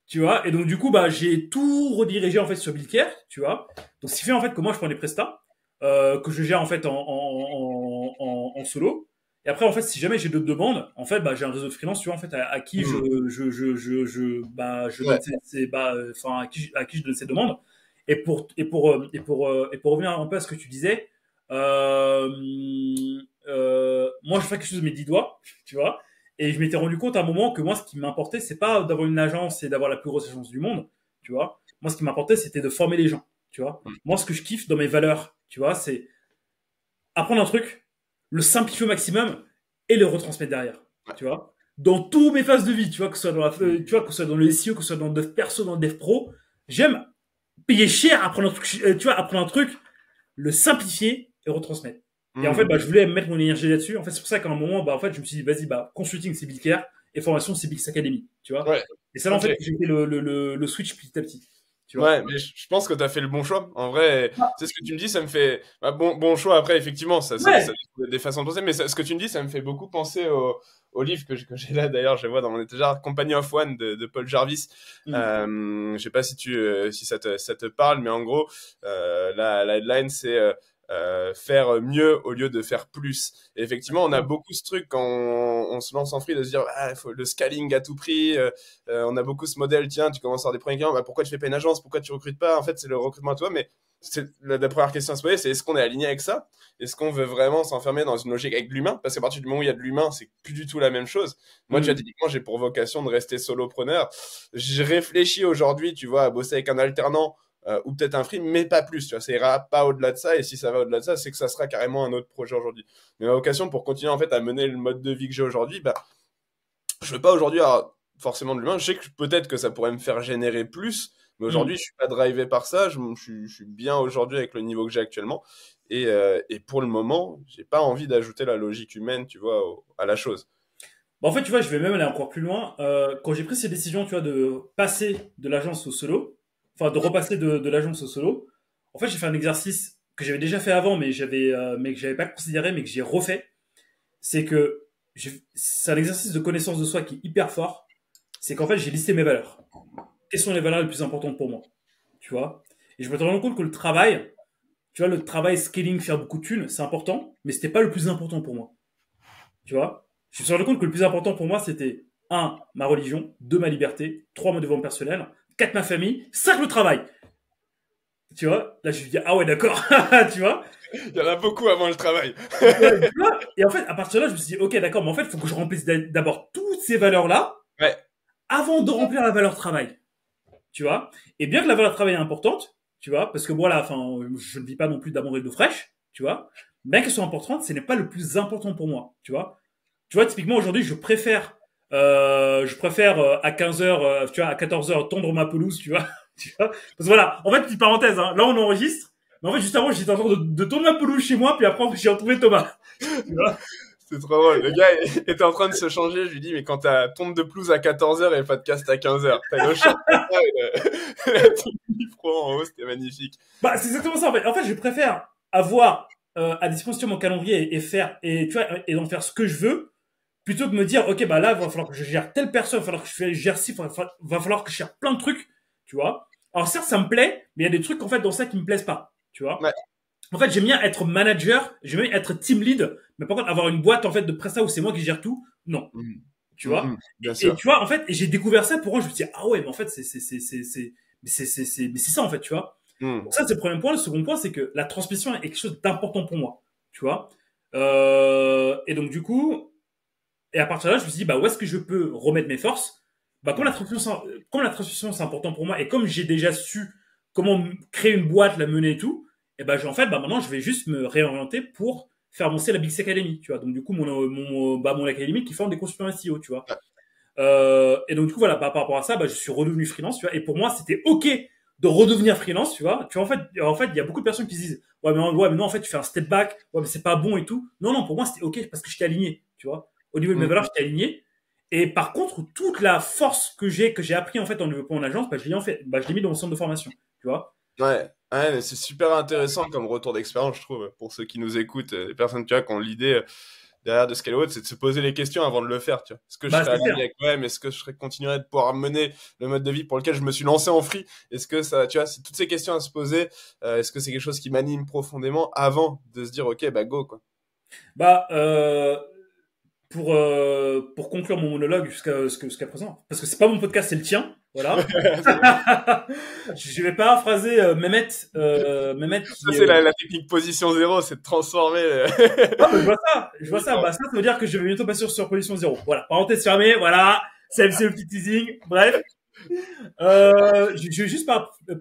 Tu vois, et donc du coup, j'ai tout redirigé en fait sur Billcare, tu vois. Donc ce qui fait en fait que moi je prends des prestats que je gère en fait en solo. Et après, en fait, si jamais j'ai d'autres demandes, en fait, bah, j'ai un réseau de freelance, tu vois, en fait, à qui je donne enfin, à qui je donne ces demandes. Et pour revenir un peu à ce que tu disais, euh, moi, je fais quelque chose de mes 10 doigts, tu vois. Et je m'étais rendu compte à un moment que moi, ce qui m'importait, c'est pas d'avoir une agence et d'avoir la plus grosse agence du monde, tu vois. Moi, ce qui m'importait, c'était de former les gens, tu vois. Moi, ce que je kiffe dans mes valeurs, tu vois, c'est apprendre un truc, le simplifier au maximum et le retransmettre derrière, tu vois. Dans toutes mes phases de vie, tu vois, que ce soit dans tu vois, que ce soit dans le SEO, que ce soit dans le dev perso, dans le dev pro, j'aime payer cher, apprendre un truc, tu vois, apprendre un truc, le simplifier et retransmettre. Et en fait, bah, je voulais mettre mon énergie là-dessus. En fait, c'est pour ça qu'à un moment, bah, en fait, je me suis dit, vas-y, bah, consulting, c'est Billcare et formation, c'est Bix Academy, tu vois. Ouais. Et c'est là, en fait, que j'ai fait le switch petit à petit. Tu vois. Ouais, mais je pense que tu as fait le bon choix. En vrai, c'est ce que tu me dis, ça me fait bon choix. Après, effectivement, ça des façons de penser, mais ce que tu me dis, ça me fait beaucoup penser au livre que j'ai là d'ailleurs, je le vois dans mon étagère, Company of One de Paul Jarvis. Je sais pas si si ça te parle, mais en gros, la headline c'est faire mieux au lieu de faire plus. Et effectivement, on a beaucoup ce truc quand on se lance en free de se dire il faut le scaling à tout prix. On a beaucoup ce modèle, tiens, tu commences à avoir des premiers clients, bah, pourquoi tu fais pas une agence, pourquoi tu recrutes pas? En fait, c'est le recrutement à toi, mais c'est la première question à se poser, c'est est-ce qu'on est aligné avec ça? Est-ce qu'on veut vraiment s'enfermer dans une logique avec de l'humain? Parce qu'à partir du moment où il y a de l'humain, c'est plus du tout la même chose. Moi, déjà, typiquement, j'ai pour vocation de rester solopreneur. Je réfléchis aujourd'hui, tu vois, à bosser avec un alternant ou peut-être un free, mais pas plus, tu vois, ça ira pas au-delà de ça, et si ça va au-delà de ça, c'est que ça sera carrément un autre projet aujourd'hui. Mais ma vocation pour continuer en fait à mener le mode de vie que j'ai aujourd'hui, bah, je veux pas aujourd'hui avoir forcément de l'humain, je sais que peut-être que ça pourrait me faire générer plus, mais aujourd'hui je suis pas drivé par ça, je suis bien aujourd'hui avec le niveau que j'ai actuellement, et pour le moment, j'ai pas envie d'ajouter la logique humaine, tu vois, à la chose. Bah, en fait, tu vois, je vais même aller encore plus loin. Quand j'ai pris ces décisions, tu vois, de passer de l'agence au solo, enfin, de repasser de l'agence au solo, en fait, j'ai fait un exercice que j'avais déjà fait avant, mais que j'avais pas considéré, mais que j'ai refait. C'est que c'est un exercice de connaissance de soi qui est hyper fort. C'est qu'en fait, j'ai listé mes valeurs. Quelles sont les valeurs les plus importantes pour moi? Tu vois? Et je me suis rendu compte que le travail, tu vois, le travail, scaling, faire beaucoup de thunes, c'est important, mais c'était pas le plus important pour moi. Tu vois? Je me suis rendu compte que le plus important pour moi, c'était un, ma religion, deux, ma liberté, trois, mon développement personnel, quatre, ma famille, cinq, le travail. Tu vois? Là, je me dis, ah ouais, d'accord. Tu vois? Il y en a beaucoup avant le travail. Et en fait, à partir de là, je me suis dit, ok, d'accord, mais en fait, il faut que je remplisse d'abord toutes ces valeurs-là Ouais. avant de remplir la valeur travail. Tu vois? Et bien que la valeur travail est importante, tu vois, parce que voilà, enfin, je ne vis pas non plus d'amour et d'eau fraîche, tu vois, bien qu'elle soit importante, ce n'est pas le plus important pour moi, tu vois. Tu vois, typiquement, aujourd'hui, je préfère à 15h, tu vois, à 14h, tondre ma pelouse, tu vois. Tu vois. Parce que voilà, en fait, petite parenthèse, hein, là, on enregistre, mais en fait, juste avant, j'étais en train de tondre ma pelouse chez moi, puis après, j'ai retrouvé Thomas. Tu vois. C'est trop drôle. Le gars était en train de se changer. Je lui dis, mais quand t'as tombe de pelouse à 14h et le podcast à 15h, t'as le chat et la micro en haut, c'était magnifique. Bah, c'est exactement ça, en fait. En fait, je préfère avoir à disposition mon calendrier et faire, et tu vois, et d'en faire ce que je veux, plutôt que de me dire, ok, bah là, il va falloir que je gère telle personne, il va falloir que je gère ci, va falloir que je gère plein de trucs, tu vois. Alors certes, ça me plaît, mais il y a des trucs, en fait, dans ça qui me plaisent pas, tu vois. Ouais. En fait, j'aime bien être manager, j'aime bien être team lead, mais par contre, avoir une boîte, en fait, de prestat où c'est moi qui gère tout, non. Tu vois. Bien sûr. Et tu vois, en fait, j'ai découvert ça pour moi, je me suis dit, ah ouais, mais en fait, mais c'est ça, en fait, tu vois. Donc ça, c'est le premier point. Le second point, c'est que la transmission est quelque chose d'important pour moi, tu vois. Et donc, du coup, et à partir de là, je me suis dit, bah, où est-ce que je peux remettre mes forces? Bah, comme la transmission, c'est important pour moi, et comme j'ai déjà su comment créer une boîte, la mener et tout, et bah, en fait, bah, maintenant, je vais juste me réorienter pour faire avancer la Bix Academy, tu vois. Donc, du coup, mon académie qui forme des consultants SEO, tu vois. Et donc, du coup, voilà, bah, par rapport à ça, bah, je suis redevenu freelance, tu vois. Et pour moi, c'était OK de redevenir freelance, tu vois. Tu vois, en fait, il y a beaucoup de personnes qui se disent, ouais, mais non, en fait, tu fais un step back, ouais, mais c'est pas bon et tout. Non, non, pour moi, c'était OK parce que j'étais aligné, tu vois. Au niveau de mes valeurs, j'étais aligné. Et par contre, toute la force que j'ai appris, en fait, en développant en agence, bah, je l'ai mis dans mon centre de formation, tu vois. Ouais, mais c'est super intéressant comme retour d'expérience, je trouve, pour ceux qui nous écoutent, les personnes, tu vois, qui ont l'idée derrière de ce qu'elle est, c'est de se poser les questions avant de le faire, tu vois. Est-ce que je serais aligné avec moi-même? Est-ce que je continuerais de pouvoir mener le mode de vie pour lequel je me suis lancé en free? Est-ce que ça, tu vois, c'est toutes ces questions à se poser. Est-ce que c'est quelque chose qui m'anime profondément avant de se dire, ok, bah go, quoi. Bah, pour conclure mon monologue jusqu'à présent, parce que c'est pas mon podcast, c'est le tien, voilà. Je vais paraphraser Mehmet. Mehmet ça, c'est la technique position 0, c'est de transformer. Ah, mais je vois ça. Bah, ça veut dire que je vais bientôt passer sur position 0. Voilà, parenthèse fermée, voilà. C'est le petit teasing. Bref. Je vais juste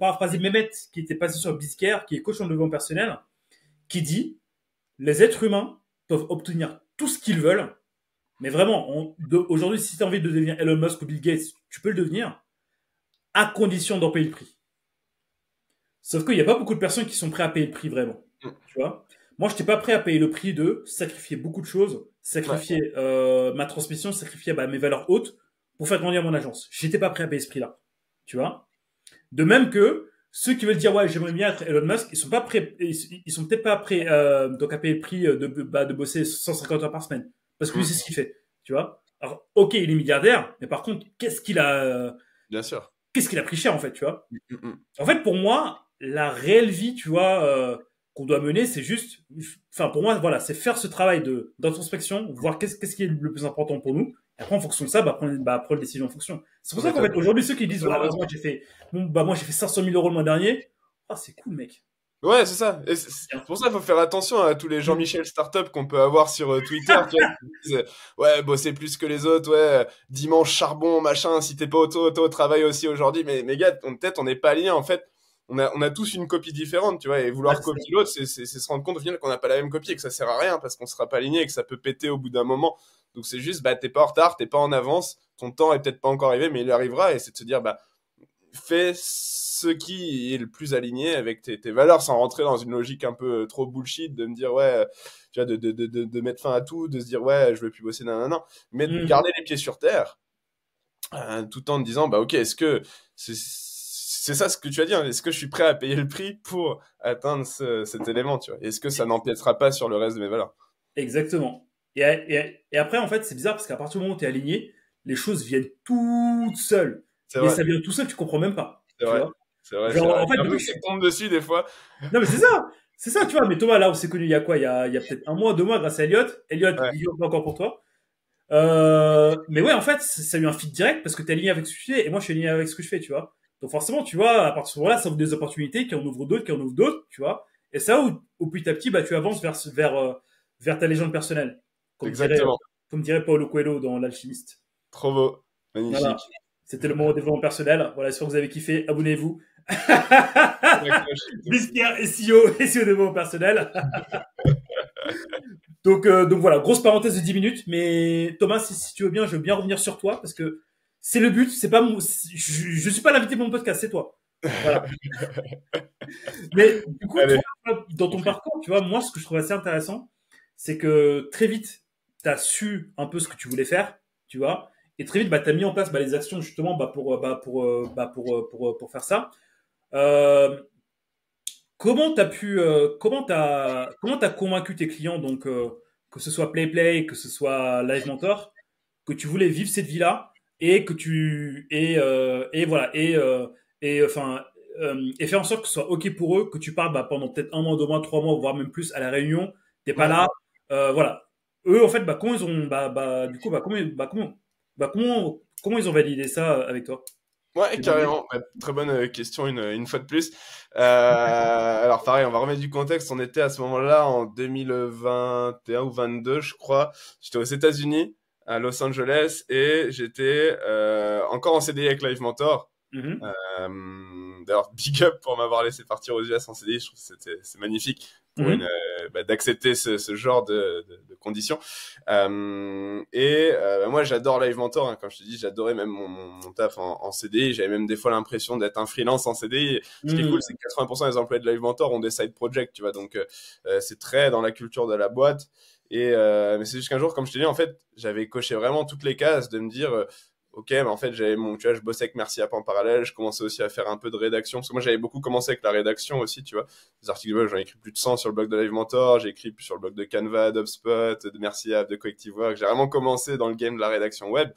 paraphraser Mehmet, qui était passé sur Bizcare, qui est coach en développement personnel, qui dit, les êtres humains peuvent obtenir tout ce qu'ils veulent, mais vraiment, aujourd'hui, si tu as envie de devenir Elon Musk ou Bill Gates, tu peux le devenir, à condition d'en payer le prix. Sauf qu'il n'y a pas beaucoup de personnes qui sont prêtes à payer le prix vraiment. Tu vois, moi, je n'étais pas prêt à payer le prix de sacrifier beaucoup de choses, sacrifier ma transmission, sacrifier mes valeurs hautes pour faire grandir mon agence. J'étais pas prêt à payer ce prix-là. Tu vois, de même que ceux qui veulent dire ouais, j'aimerais bien être Elon Musk, ils sont pas prêts, ils sont peut-être pas prêts donc à payer le prix de bosser 150 heures par semaine parce que lui c'est ce qu'il fait. Tu vois. Alors ok, il est milliardaire, mais par contre, qu'est-ce qu'il a Bien sûr. Qu'est-ce qu'il a pris cher en fait, tu vois. En fait, pour moi, la réelle vie, tu vois, qu'on doit mener, c'est juste, enfin pour moi, voilà, c'est faire ce travail d'introspection, voir qu'est-ce qui est le plus important pour nous. Et après, en fonction de ça, prendre une décision en fonction. C'est pour ça qu'en fait, aujourd'hui, ceux qui disent, voilà, moi j'ai fait 500 000 euros le mois dernier. Ah, c'est cool, mec. Ouais, c'est ça. Et c'est pour ça qu'il faut faire attention à tous les Jean-Michel Startup qu'on peut avoir sur Twitter. Tu vois, qui disent, ouais, bosser plus que les autres, ouais, dimanche charbon, machin, si t'es pas au travail aussi aujourd'hui. Mais gars, peut-être on n'est pas alignés. En fait, on a tous une copie différente, tu vois, et vouloir copier l'autre, c'est se rendre compte au final qu'on n'a pas la même copie et que ça sert à rien parce qu'on sera pas aligné et que ça peut péter au bout d'un moment. Donc c'est juste, t'es pas en retard, t'es pas en avance, ton temps est peut-être pas encore arrivé, mais il arrivera, et c'est de se dire, fais ce qui est le plus aligné avec tes valeurs sans rentrer dans une logique un peu trop bullshit de me dire ouais, tu vois, de mettre fin à tout, de se dire ouais, je veux plus bosser, non, mais de garder les pieds sur terre, tout en te disant ok, est-ce que c'est ça ce que tu as dit, hein, est-ce que je suis prêt à payer le prix pour atteindre cet élément, tu vois, est-ce que ça n'empiétera pas sur le reste de mes valeurs? Exactement. Et après, en fait, c'est bizarre parce qu'à partir du moment où tu es aligné, les choses viennent toutes seules. Mais ça vient tout seul, tu comprends même pas. C'est vrai. C'est vrai. Genre, en fait, depuis que tu tombes dessus, des fois. Non, mais c'est ça. C'est ça, tu vois. Mais Thomas, là, on s'est connu il y a quoi? Il y a peut-être 1 mois, 2 mois, grâce à Elliot. Elliot, il est encore pour toi. Mais ouais, en fait, ça a eu un fit direct parce que t'es aligné avec ce que tu fais et moi, je suis aligné avec ce que je fais, tu vois. Donc, forcément, tu vois, à partir de ce moment-là, ça ouvre des opportunités qui en ouvrent d'autres, tu vois. Et ça, au petit à petit, tu avances vers ta légende personnelle. Exactement. Comme dirait Paulo Coelho dans L'Alchimiste. Trop beau. Magnifique. Voilà. C'était le mot développement personnel. Voilà, j'espère que vous avez kiffé. Abonnez-vous. Bizcare SEO développement personnel. donc voilà, grosse parenthèse de 10 minutes. Mais Thomas, si tu veux bien, je veux bien revenir sur toi parce que c'est le but. C'est pas je suis pas l'invité de mon podcast, c'est toi. Voilà. Mais du coup, toi, dans ton parcours, tu vois, moi, ce que je trouve assez intéressant, c'est que très vite, tu as su un peu ce que tu voulais faire, tu vois. Et très vite, tu as mis en place les actions justement pour faire ça. Comment t'as convaincu tes clients, donc que ce soit PlayPlay, que ce soit Live Mentor, que tu voulais vivre cette vie-là et que et faire en sorte que ce soit ok pour eux, que tu parles pendant peut-être 1 mois, 2 mois, 3 mois, voire même plus à la réunion, t'es pas là, voilà. Eux, en fait, comment ils ont, comment ils ont validé ça avec toi? Ouais, carrément. Très bonne question une fois de plus. Alors pareil, on va remettre du contexte. On était à ce moment-là en 2021 ou 22, je crois. J'étais aux États-Unis, à Los Angeles, et j'étais encore en CDI avec Live Mentor. D'ailleurs, big up pour m'avoir laissé partir aux US en CDI. Je trouve que c'est magnifique pour d'accepter ce genre de conditions. Moi, j'adore Live Mentor, hein. Comme je te dis, j'adorais même mon taf en CDI. J'avais même des fois l'impression d'être un freelance en CDI. Ce qui est cool, c'est que 80% des employés de Live Mentor ont des side projects, tu vois. Donc, c'est très dans la culture de la boîte. Mais c'est juste qu'un jour, comme je te dis, en fait, j'avais coché vraiment toutes les cases de me dire... ok, mais en fait, tu vois, je bossais avec Merci App en parallèle, je commençais aussi à faire un peu de rédaction, parce que moi, j'avais beaucoup commencé avec la rédaction aussi, tu vois. Des articles web, j'en ai écrit plus de 100 sur le blog de Live Mentor, j'ai écrit sur le blog de Canva, d'HubSpot, de Merci App, de Collective Work. J'ai vraiment commencé dans le game de la rédaction web,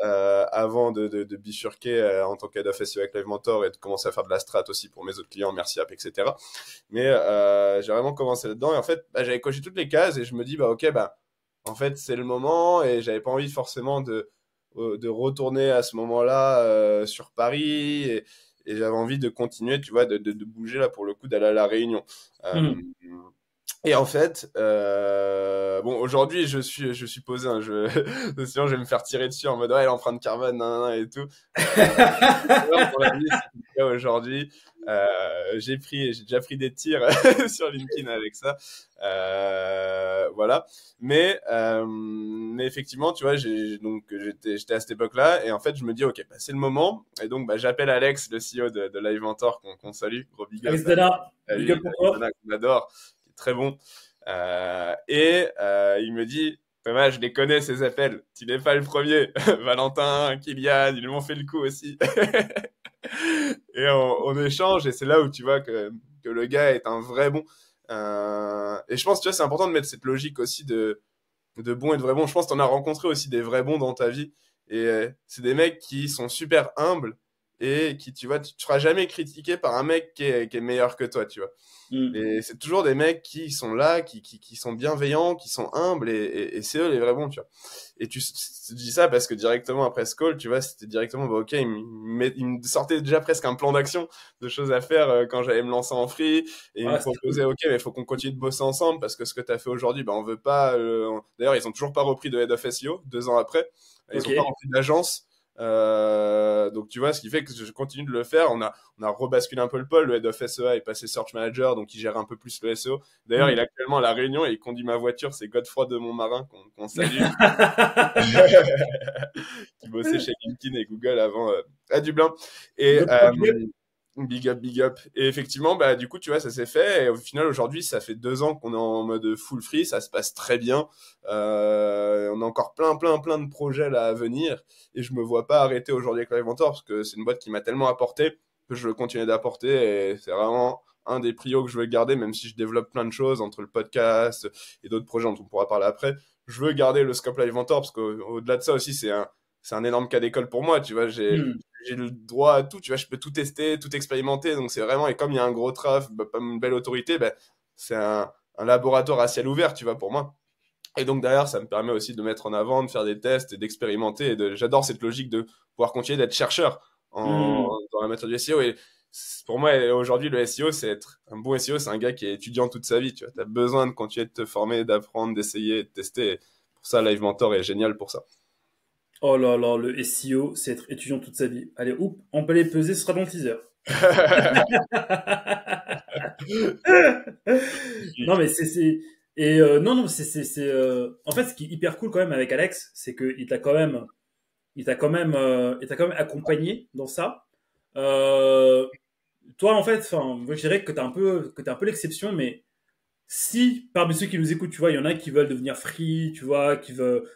avant de bifurquer en tant qu'head of SEO avec Live Mentor et de commencer à faire de la strat aussi pour mes autres clients, Merci App, etc. Mais j'ai vraiment commencé là-dedans, et en fait, j'avais coché toutes les cases, et je me dis, ok, en fait, c'est le moment et j'avais pas envie forcément de retourner à ce moment-là sur Paris et j'avais envie de continuer, tu vois, de bouger là pour le coup, d'aller à La Réunion. Euh, Hmm. et en fait, bon, aujourd'hui, je suis posé, hein, sinon je vais me faire tirer dessus en mode, ouais, l'empreinte carbone, nan, nan, et tout. Pour la vie, c'est le cas aujourd'hui. J'ai déjà pris des tirs sur LinkedIn avec ça. Voilà. Mais effectivement, tu vois, j'étais à cette époque-là et en fait, je me dis, ok, bah, c'est le moment. Et donc, bah, j'appelle Alex, le CEO de Live Mentor, qu'on salue. Gros big up Alex Dana, à big lui, up pour toi. qu'on adore, qui est très bon. Il me dit, Thomas, je les connais ces appels. Tu n'es pas le premier. Valentin, Kylian, ils m'ont fait le coup aussi. Et on échange et c'est là où tu vois que le gars est un vrai bon. Et je pense, tu vois, c'est important de mettre cette logique aussi de bon et de vrai bon. Je pense que tu en as rencontré aussi des vrais bons dans ta vie. Et c'est des mecs qui sont super humbles et qui, tu vois, tu ne seras jamais critiqué par un mec qui est meilleur que toi, tu vois. Hmm. Et c'est toujours des mecs qui sont là, qui sont bienveillants, qui sont humbles, et c'est eux les vrais bons, tu vois. Et tu dis ça parce que directement après ce call, tu vois, c'était directement, bah ok, il me sortait déjà presque un plan d'action de choses à faire quand j'allais me lancer en free, et il me Ouais, c'était proposait, cool. ok, mais il faut qu'on continue de bosser ensemble parce que ce que tu as fait aujourd'hui, bah on veut pas. D'ailleurs, ils ont toujours pas repris de Head of SEO 2 ans après. Ils Ok. ont pas repris d'agence. Donc tu vois, ce qui fait que je continue de le faire. On a rebasculé un peu le pôle. Le Head of SEA est passé Search Manager, donc il gère un peu plus le SEO. D'ailleurs, il est Hmm. actuellement à La Réunion et il conduit ma voiture. C'est Godefroy de Montmarin qu'on salue, qui bossait chez LinkedIn et Google avant à Dublin. Et Big up, big up. big up, big up. Et effectivement, bah du coup, tu vois, ça s'est fait. Et au final, aujourd'hui, ça fait 2 ans qu'on est en mode full free. Ça se passe très bien. On a encore plein de projets là à venir. Et je me vois pas arrêter aujourd'hui avec Live Mentor parce que c'est une boîte qui m'a tellement apporté que je veux continuer d'apporter. Et c'est vraiment un des prios que je veux garder, même si je développe plein de choses entre le podcast et d'autres projets dont on pourra parler après. Je veux garder le scope Live Mentor parce qu'au-delà de ça aussi, c'est un énorme cas d'école pour moi. Tu vois, Hmm. j'ai le droit à tout. Tu vois, je peux tout tester, tout expérimenter. Donc c'est vraiment, et comme il y a un gros traf, bah, pas une belle autorité, bah, c'est un laboratoire à ciel ouvert, tu vois, pour moi. Et donc derrière, ça me permet aussi de mettre en avant, de faire des tests et d'expérimenter. J'adore cette logique de pouvoir continuer d'être chercheur Hmm. dans la matière du SEO. Et pour moi, aujourd'hui, le SEO, c'est être un bon SEO, c'est un gars qui est étudiant toute sa vie. Tu vois, as besoin de continuer de te former, d'apprendre, d'essayer, de tester. Et pour ça, Live Mentor est génial pour ça. Oh là là, le SEO, c'est être étudiant toute sa vie. Allez, oup, emballer, peser, ce sera dans le teaser. Non, mais et non, non, en fait, ce qui est hyper cool quand même avec Alex, c'est qu'il t'a quand même, il t'a quand même accompagné dans ça. Euh, Toi, en fait, enfin, moi, je dirais que t'es un peu l'exception, mais si parmi ceux qui nous écoutent, tu vois, il y en a qui veulent devenir free, tu vois,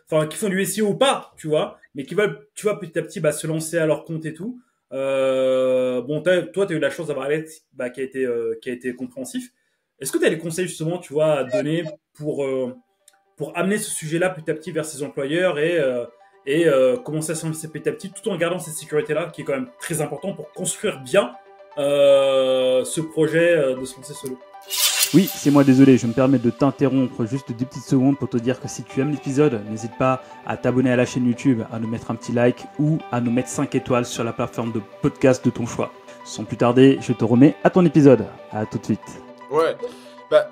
enfin, qui font du SEO ou pas, tu vois, mais qui veulent, tu vois, petit à petit, bah, se lancer à leur compte et tout. Bon, toi, t'as eu la chance d'avoir Alex, bah, qui a été compréhensif. Est-ce que tu as des conseils justement, tu vois, à donner pour amener ce sujet-là petit à petit vers ses employeurs et commencer à se lancer petit à petit, tout en gardant cette sécurité-là, qui est quand même très important pour construire bien ce projet de se lancer solo. Oui, c'est moi, désolé, je me permets de t'interrompre juste 2 petites secondes pour te dire que si tu aimes l'épisode, n'hésite pas à t'abonner à la chaîne YouTube, à nous mettre un petit like ou à nous mettre 5 étoiles sur la plateforme de podcast de ton choix. Sans plus tarder, je te remets à ton épisode. À tout de suite. Ouais. Bah,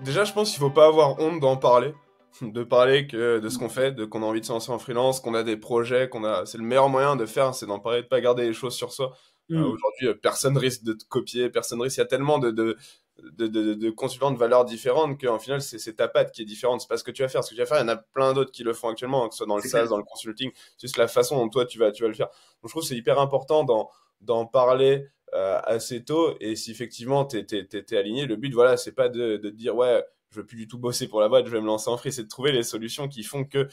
déjà, je pense qu'il faut pas avoir honte d'en parler. De parler de ce qu'on fait, de qu'on a envie de se lancer en freelance, qu'on a des projets, c'est le meilleur moyen de faire, c'est d'en parler, de pas garder les choses sur soi. Hmm. Aujourd'hui, personne risque de te copier, personne risque, il y a tellement de consultants de valeurs différentes qu'en final, c'est ta patte qui est différente. C'est pas ce que tu vas faire. Ce que tu vas faire, il y en a plein d'autres qui le font actuellement, que ce soit dans le C'est SaaS, clair. dans le consulting. C'est juste la façon dont toi, tu vas le faire. Donc, je trouve que c'est hyper important d'en parler assez tôt. Et si effectivement, t'es aligné, le but, voilà, c'est pas de te dire, ouais, je veux plus du tout bosser pour la boîte, je vais me lancer en free. C'est de trouver les solutions qui font que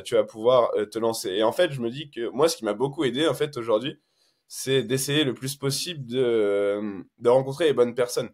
tu vas pouvoir te lancer. Et en fait, je me dis que moi, ce qui m'a beaucoup aidé, en fait, aujourd'hui, c'est d'essayer le plus possible de rencontrer les bonnes personnes.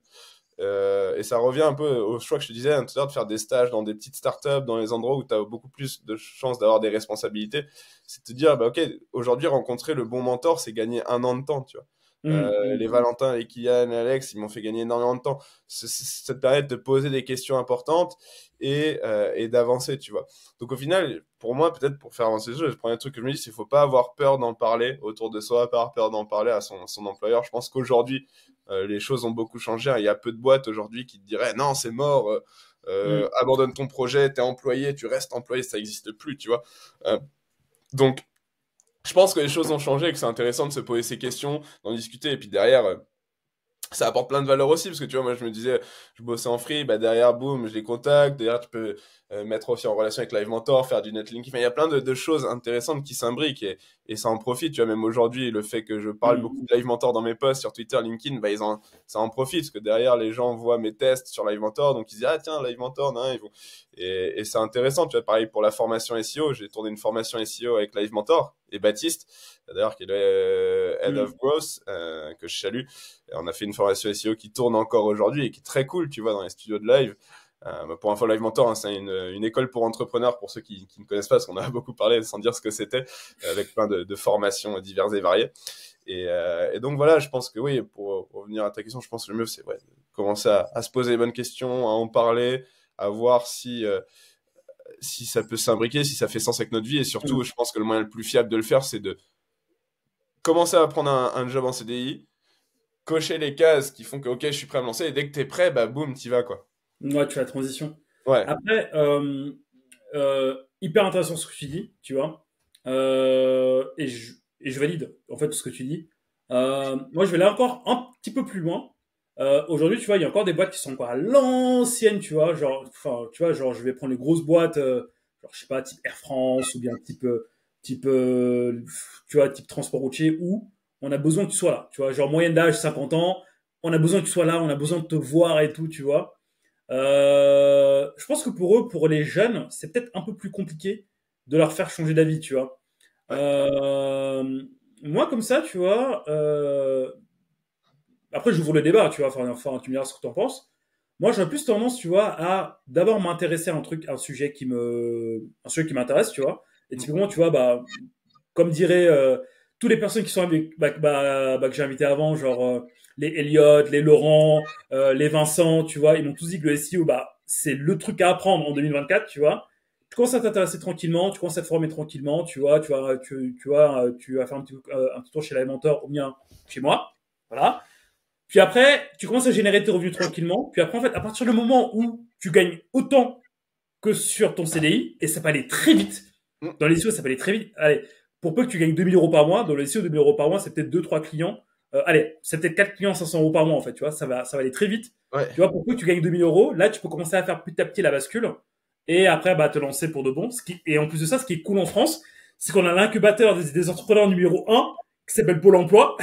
Et ça revient un peu au choix que je te disais tout à l'heure de faire des stages dans des petites startups, dans les endroits où tu as beaucoup plus de chances d'avoir des responsabilités. C'est de te dire, bah, ok, aujourd'hui, rencontrer le bon mentor, c'est gagner 1 an de temps, tu vois. Les Valentin, les Kylian, les Alex, ils m'ont fait gagner énormément de temps. Ça te permet de te poser des questions importantes et d'avancer, tu vois. Donc au final, pour moi, peut-être pour faire avancer le jeu, le premier truc que je me dis, c'est qu'il faut pas avoir peur d'en parler autour de soi, pas avoir peur d'en parler à son employeur. Je pense qu'aujourd'hui, les choses ont beaucoup changé. Il y a peu de boîtes aujourd'hui qui te diraient non, c'est mort, abandonne ton projet, t'es employé, tu restes employé, ça n'existe plus, tu vois. Donc, je pense que les choses ont changé et que c'est intéressant de se poser ces questions, d'en discuter, et puis derrière, ça apporte plein de valeur aussi, parce que tu vois, moi je me disais, je bossais en free, bah derrière, boum, je les contacte, derrière tu peux mettre aussi en relation avec Live Mentor, faire du netlinking, enfin il y a plein de choses intéressantes qui s'imbriquent et ça en profite, tu vois, même aujourd'hui, le fait que je parle beaucoup de Live Mentor dans mes posts sur Twitter, LinkedIn, bah ça en profite, parce que derrière les gens voient mes tests sur Live Mentor, donc ils disent, ah tiens, Live Mentor, non, ils vont... et c'est intéressant, tu vois, pareil pour la formation SEO, j'ai tourné une formation SEO avec Live Mentor et Baptiste, d'ailleurs qui est le Head of Growth, que je salue. Et on a fait une formation SEO qui tourne encore aujourd'hui et qui est très cool, tu vois, dans les studios de live. Pour info, Live Mentor, hein, c'est une école pour entrepreneurs, pour ceux qui ne connaissent pas, parce qu'on a beaucoup parlé sans dire ce que c'était, avec plein de formations diverses et variées. Et donc voilà, je pense que oui, pour revenir à ta question, je pense que le mieux, c'est commencer à se poser les bonnes questions, à en parler, à voir si ça peut s'imbriquer, si ça fait sens avec notre vie. Et surtout, je pense que le moyen le plus fiable de le faire, c'est de commencer à prendre un job en CDI, cocher les cases qui font que, ok, je suis prêt à me lancer, et dès que t'es prêt, bah boum, t'y vas, quoi. Ouais, tu fais la transition. Ouais. Après, hyper intéressant ce que tu dis, tu vois. Et je valide, en fait, tout ce que tu dis. Moi, je vais aller encore un petit peu plus loin. Aujourd'hui, tu vois, il y a encore des boîtes qui sont encore à l'ancienne, tu vois. Genre, je vais prendre les grosses boîtes, genre, je sais pas, type Air France ou bien type type transport routier où on a besoin que tu sois là, tu vois. Genre, moyenne d'âge, 50 ans, on a besoin que tu sois là, on a besoin de te voir et tout, tu vois. Je pense que pour eux, pour les jeunes, c'est peut-être un peu plus compliqué de leur faire changer d'avis, tu vois. Moi, comme ça, tu vois, après, j'ouvre le débat, tu vois, enfin, tu me diras ce que tu en penses. Moi, j'aurais plus tendance, tu vois, à d'abord m'intéresser à un sujet qui m'intéresse, tu vois. Et typiquement, tu vois, bah, comme diraient toutes les personnes qui sont que j'ai invité avant, genre les Elliot, les Laurent, les Vincent, tu vois, ils m'ont tous dit que le SEO, bah, c'est le truc à apprendre en 2024, tu vois. Tu commences à t'intéresser tranquillement, tu commences à te former tranquillement, tu vois, tu vas faire un petit tour chez la Mentor ou bien chez moi, voilà. Puis après, tu commences à générer tes revenus tranquillement. Puis après, en fait, à partir du moment où tu gagnes autant que sur ton CDI, et ça peut aller très vite. Dans les SEO, ça peut aller très vite. Allez, pour peu que tu gagnes 2000 euros par mois, dans les SEO, 2000 euros par mois, c'est peut-être 2-3 clients. Allez, c'est peut-être 4 clients, 500 euros par mois, en fait, tu vois, ça va aller très vite. Ouais. Tu vois, pour peu que tu gagnes 2000 euros, là, tu peux commencer à faire petit à petit la bascule. Et après, bah, te lancer pour de bon. Et en plus de ça, ce qui est cool en France, c'est qu'on a l'incubateur des entrepreneurs numéro 1, qui s'appelle Pôle emploi.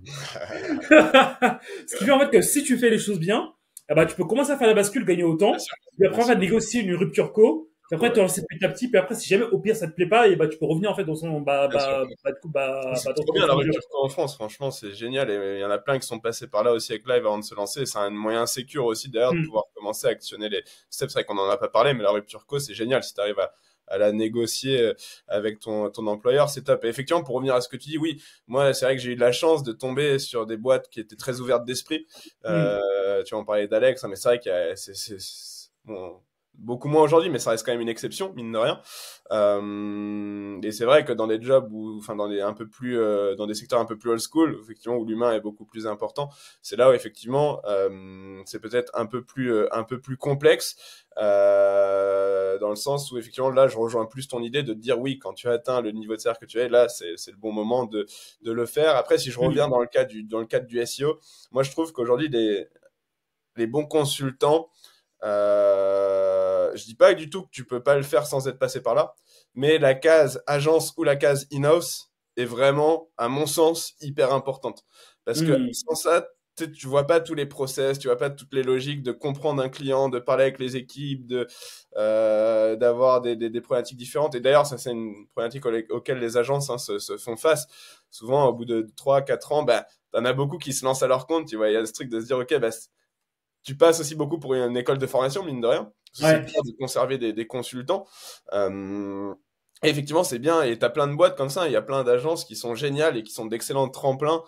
Ce qui fait en fait que si tu fais les choses bien, eh ben, tu peux commencer à faire la bascule, gagner autant, puis après en fait négocier une rupture co, puis après te lancer petit à petit, puis après si jamais au pire ça te plaît pas, et bah tu peux revenir en fait dans son c'est trop bien la rupture co en France, franchement c'est génial, et il y en a plein qui sont passés par là aussi avec Live avant de se lancer. C'est un moyen sécure aussi d'ailleurs de pouvoir commencer à actionner les steps. C'est vrai qu'on en a pas parlé, mais la rupture co c'est génial si tu arrives à la négocier avec ton employeur, c'est top. Et effectivement, pour revenir à ce que tu dis, oui, moi, c'est vrai que j'ai eu de la chance de tomber sur des boîtes qui étaient très ouvertes d'esprit. Tu vas en parler d'Alex, hein, mais c'est vrai que bon, beaucoup moins aujourd'hui, mais ça reste quand même une exception, mine de rien. Et c'est vrai que dans des jobs enfin, dans des secteurs un peu plus old school, effectivement, où l'humain est beaucoup plus important, c'est là où effectivement, c'est peut-être un peu plus complexe, dans le sens où effectivement, là, je rejoins plus ton idée de te dire oui, quand tu as atteint le niveau de salaire que tu es, là, c'est le bon moment de le faire. Après, si je reviens dans le cadre du SEO, moi, je trouve qu'aujourd'hui, les bons consultants, je dis pas du tout que tu peux pas le faire sans être passé par là, mais la case agence ou la case in-house est vraiment, à mon sens, hyper importante. Parce que sans ça, tu vois pas tous les process, tu vois pas toutes les logiques de comprendre un client, de parler avec les équipes, d'avoir des problématiques différentes. Et d'ailleurs, ça c'est une problématique auxquelles les agences se font face. Souvent, au bout de 3-4 ans, bah, t'en as beaucoup qui se lancent à leur compte. Tu vois, il y a ce truc de se dire, ok, bah, tu passes aussi beaucoup pour une école de formation, mine de rien. C'est bien de conserver des consultants. Et effectivement, c'est bien. Et tu as plein de boîtes comme ça. Il y a plein d'agences qui sont géniales et qui sont d'excellents tremplins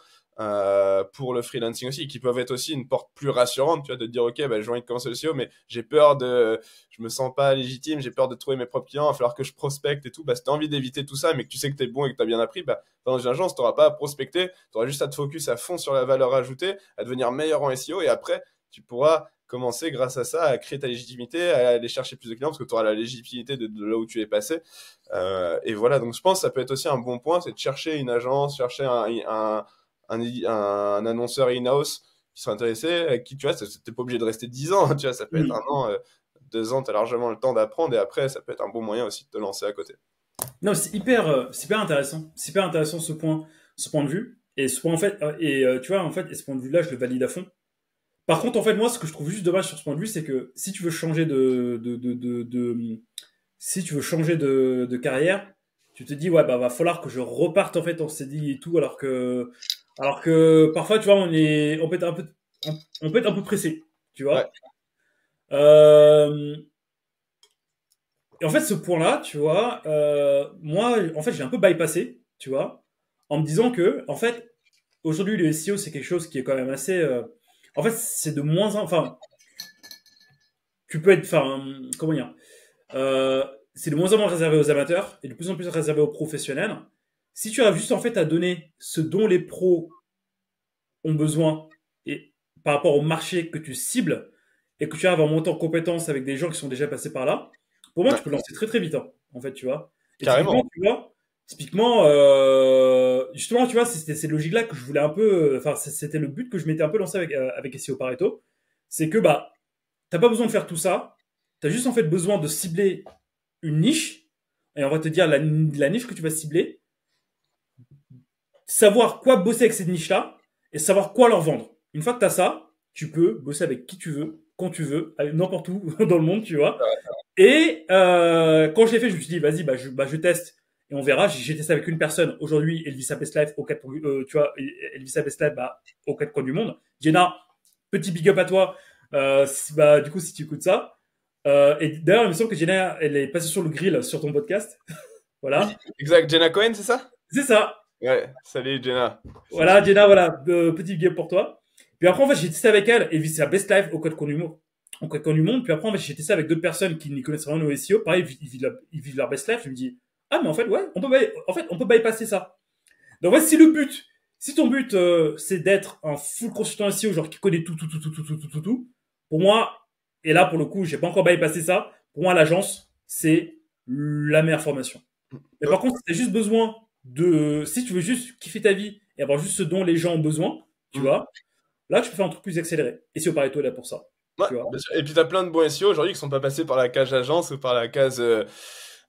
pour le freelancing aussi, qui peuvent être aussi une porte plus rassurante, tu vois, de te dire, ok, bah, j'ai envie de commencer le SEO, mais j'ai peur je me sens pas légitime, j'ai peur de trouver mes propres clients, il va falloir que je prospecte et tout. Bah, si t'as envie d'éviter tout ça, mais que tu sais que t'es bon et que t'as bien appris, bah, dans une agence, t'auras pas à prospecter, t'auras juste à te focus à fond sur la valeur ajoutée, à devenir meilleur en SEO, et après, tu pourras commencer grâce à ça à créer ta légitimité, à aller chercher plus de clients parce que tu auras la légitimité de là où tu es passé. Et voilà, donc je pense que ça peut être aussi un bon point, c'est de chercher une agence, chercher un annonceur in-house qui serait intéressé, avec qui tu vois, t'es pas obligé de rester 10 ans, tu vois, ça peut être 1 an, 2 ans, tu as largement le temps d'apprendre et après, ça peut être un bon moyen aussi de te lancer à côté. Non, c'est hyper intéressant. C'est hyper intéressant ce point de vue. Et ce point, en fait, tu vois, en fait, et ce point de vue-là, je le valide à fond. Par contre, en fait, moi, ce que je trouve juste dommage sur ce point de vue, c'est que si tu veux changer si tu veux changer de carrière, tu te dis, ouais, bah, va falloir que je reparte, en fait, en CDI et tout, alors que parfois, tu vois, on peut être un peu pressé, tu vois. Ouais. Et en fait, ce point-là, tu vois, moi, en fait, j'ai un peu bypassé, tu vois, en me disant que, en fait, aujourd'hui, le SEO, c'est quelque chose qui est quand même assez, en fait, c'est de moins en, enfin, tu peux être, enfin, comment dire, c'est de moins en moins réservé aux amateurs et de plus en plus réservé aux professionnels. Si tu arrives juste, en fait, à donner ce dont les pros ont besoin et par rapport au marché que tu cibles et que tu arrives à monter en compétence avec des gens qui sont déjà passés par là, pour moi, tu peux lancer très très vite, hein, en fait, tu vois. Et carrément. Typiquement, justement, tu vois, c'est cette logique-là que je voulais un peu, enfin, c'était le but que je m'étais un peu lancé avec SEO Pareto. C'est que, bah, t'as pas besoin de faire tout ça. T'as juste, en fait, besoin de cibler une niche. Et on va te dire la niche que tu vas cibler. Savoir quoi bosser avec cette niche-là. Et savoir quoi leur vendre. Une fois que t'as ça, tu peux bosser avec qui tu veux, quand tu veux, n'importe où dans le monde, tu vois. Et quand je l'ai fait, je me suis dit, vas-y, je teste et on verra. J'ai testé avec une personne. Aujourd'hui, elle vit sa best life tu vois, elle vit sa best life aux 4 coins du monde. Jenna, petit big up à toi. Du coup, si tu écoutes ça. Et d'ailleurs, il me semble que Jenna, elle est passée sur le grill sur ton podcast. Voilà. Oui, exact. Jenna Cohen, c'est ça? C'est ça. Ouais, salut Jenna. Voilà, Jenna, voilà, petit big up pour toi. Puis après, en fait, j'ai testé avec elle. Elle vit sa best life aux 4 coins du monde. Puis après, en fait, j'ai testé ça avec d'autres personnes qui n'y connaissent rien au SEO. Pareil, ils vivent leur best life. Je me dis, ah, mais en fait, ouais, on peut bypasser ça. Donc, ouais, si ton but, c'est d'être un full consultant SEO, genre qui connaît tout, pour moi, et là, pour le coup, j'ai pas encore bypassé ça. Pour moi, l'agence, c'est la meilleure formation. Mais par contre, si t'as juste besoin si tu veux juste kiffer ta vie et avoir juste ce dont les gens ont besoin, tu vois, là, tu peux faire un truc plus accéléré. Et SEO Pareto est là pour ça. Ouais, et puis t'as plein de bons SEO aujourd'hui qui sont pas passés par la case agence ou par la case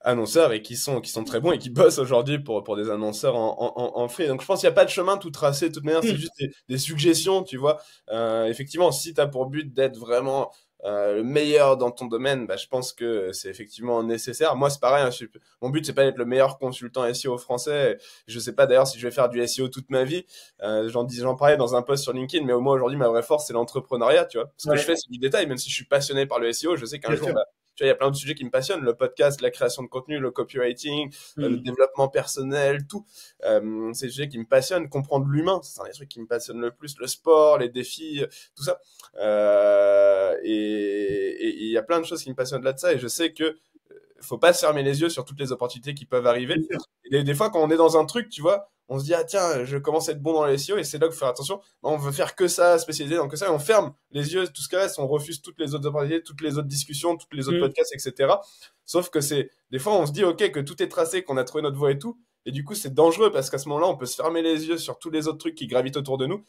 annonceurs et qui sont très bons et qui bossent aujourd'hui pour des annonceurs en free. Donc je pense qu'il n'y a pas de chemin tout tracé de toute manière, c'est juste des suggestions, tu vois. Effectivement, si tu as pour but d'être vraiment le meilleur dans ton domaine, bah, je pense que c'est effectivement nécessaire. Moi, c'est pareil, hein, mon but, c'est pas d'être le meilleur consultant SEO français. Je sais pas d'ailleurs si je vais faire du SEO toute ma vie. J'en parlais dans un post sur LinkedIn, mais au moins aujourd'hui, ma vraie force, c'est l'entrepreneuriat, tu vois. Ce que je fais, c'est du détail, même si je suis passionné par le SEO, je sais qu'un jour, tu vois, il y a plein de sujets qui me passionnent, le podcast, la création de contenu, le copywriting, le développement personnel, tout. C'est des sujets qui me passionnent, comprendre l'humain, c'est un des trucs qui me passionne le plus, le sport, les défis, tout ça. Et il y a plein de choses qui me passionnent là de ça, et je sais que faut pas se fermer les yeux sur toutes les opportunités qui peuvent arriver. Et des fois, quand on est dans un truc, tu vois, on se dit, ah tiens, je commence à être bon dans les SEO, et c'est là qu'il faut faire attention. On veut faire que ça, spécialisé dans que ça, et on ferme les yeux, tout ce qui reste, on refuse toutes les autres opportunités, toutes les autres discussions, toutes les autres podcasts, etc. Sauf que des fois, on se dit, ok, que tout est tracé, qu'on a trouvé notre voie et tout, et du coup, c'est dangereux, parce qu'à ce moment-là, on peut se fermer les yeux sur tous les autres trucs qui gravitent autour de nous.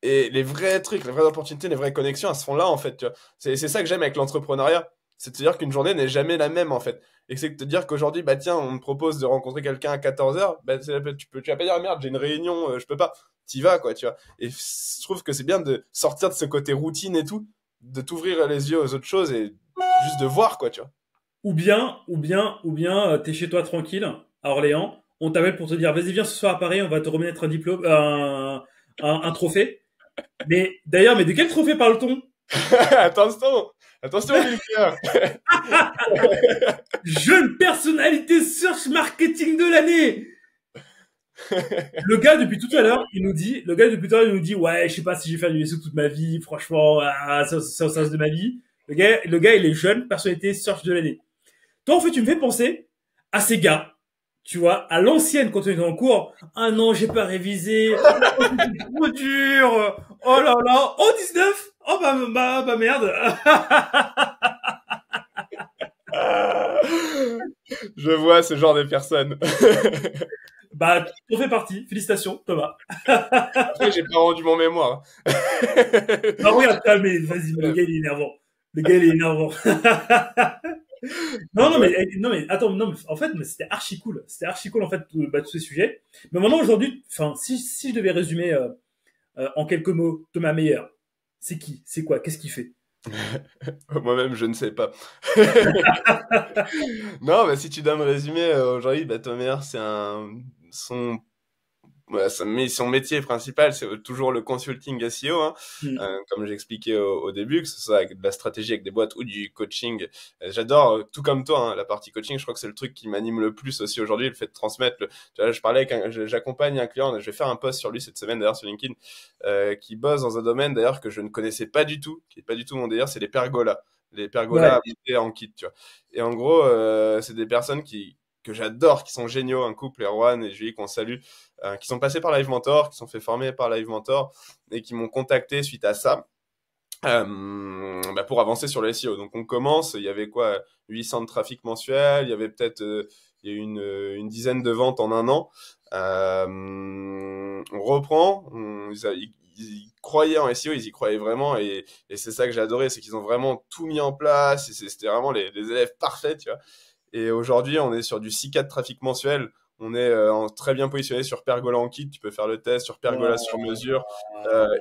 Et les vrais trucs, les vraies opportunités, les vraies connexions, elles se font là, en fait, tu vois. C'est ça que j'aime avec l'entrepreneuriat. C'est de te dire qu'une journée n'est jamais la même, en fait. Et c'est de te dire qu'aujourd'hui, bah tiens, on me propose de rencontrer quelqu'un à 14h, bah tu vas pas dire, merde, j'ai une réunion, je peux pas. T'y vas, quoi, tu vois. Et je trouve que c'est bien de sortir de ce côté routine et tout, de t'ouvrir les yeux aux autres choses et juste de voir, quoi, tu vois. Ou bien, t'es chez toi tranquille, à Orléans, on t'appelle pour te dire, vas-y, viens ce soir à Paris, on va te remettre un diplôme, un trophée. Mais d'ailleurs, de quel trophée parle-t-on? Attention, Milker. Jeune personnalité search marketing de l'année. Le gars, depuis tout à l'heure, il nous dit, ouais, je sais pas si je vais faire du SEO toute ma vie, franchement, c'est le sens de ma vie. Le gars, il est jeune, personnalité search de l'année. Toi, en fait, tu me fais penser à ces gars, tu vois, à l'ancienne, quand on était en cours. Ah non, j'ai pas révisé. Oh, c'est trop dur. Oh là là. Oh, 19. Oh, bah merde. Je vois ce genre de personnes. Bah, on fait partie. Félicitations, Thomas. Après, j'ai pas rendu mon mémoire. Bah, regarde, mais vas-y, le gars, il est énervant. Le gars, il est énervant. Non, mais attends, non, mais en fait, mais c'était archi cool. C'était archi cool, en fait, tous ces sujets. Mais maintenant, aujourd'hui, enfin, si je devais résumer en quelques mots, Thomas Meyer, c'est qui? C'est quoi? Qu'est-ce qu'il fait? Moi-même, je ne sais pas. Non, mais si tu dois me résumer, aujourd'hui, Tom Meyer, c'est son ouais, son métier principal, c'est toujours le consulting SEO, hein. Comme j'expliquais au début, que ce soit avec de la stratégie avec des boîtes ou du coaching. J'adore, tout comme toi, hein, la partie coaching. Je crois que c'est le truc qui m'anime le plus aussi aujourd'hui, le fait de transmettre. Tu vois, j'accompagne un client, je vais faire un post sur lui cette semaine d'ailleurs sur LinkedIn, qui bosse dans un domaine d'ailleurs que je ne connaissais pas du tout, qui est pas du tout mon délire, c'est les pergolas. Les pergolas en kit, tu vois. Et en gros, c'est des personnes que j'adore, qui sont géniaux, un couple, Erwan et Julie, qu'on salue, qui sont passés par Live Mentor, qui sont fait former par Live Mentor et qui m'ont contacté suite à ça pour avancer sur le SEO. Donc on commence, il y avait quoi, 800 de trafic mensuel, il y avait peut-être il y a eu une dizaine de ventes en un an. On reprend, ils croyaient en SEO, ils y croyaient vraiment et c'est ça que j'ai adoré, c'est qu'ils ont vraiment tout mis en place, et c'était vraiment les élèves parfaits, tu vois. Et aujourd'hui, on est sur du 6K de trafic mensuel. On est très bien positionné sur Pergola en kit. Tu peux faire le test sur Pergola sur mesure.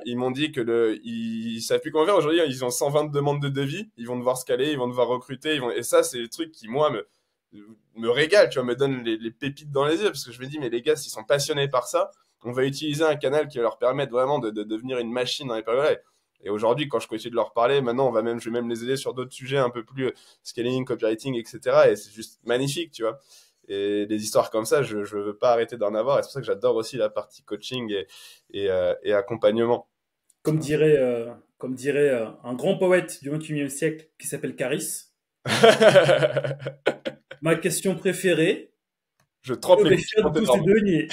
Ils m'ont dit que ils savent plus comment faire. Aujourd'hui, ils ont 120 demandes de devis. Ils vont devoir scaler, ils vont devoir recruter. Et ça, c'est les trucs qui, moi, me régalent, tu vois, me donnent les pépites dans les yeux. Parce que je me dis, mais les gars, s'ils sont passionnés par ça, on va utiliser un canal qui va leur permettre vraiment de devenir une machine dans les Pergola. Et aujourd'hui, quand je continue de leur parler, maintenant, je vais même les aider sur d'autres sujets un peu plus scaling, copywriting, etc. Et c'est juste magnifique, tu vois. Et des histoires comme ça, je veux pas arrêter d'en avoir. Et c'est pour ça que j'adore aussi la partie coaching et accompagnement. Comme dirait un grand poète du XXIe siècle qui s'appelle Caris. Ma question préférée. Je trempe les chiens de tous ces deniers.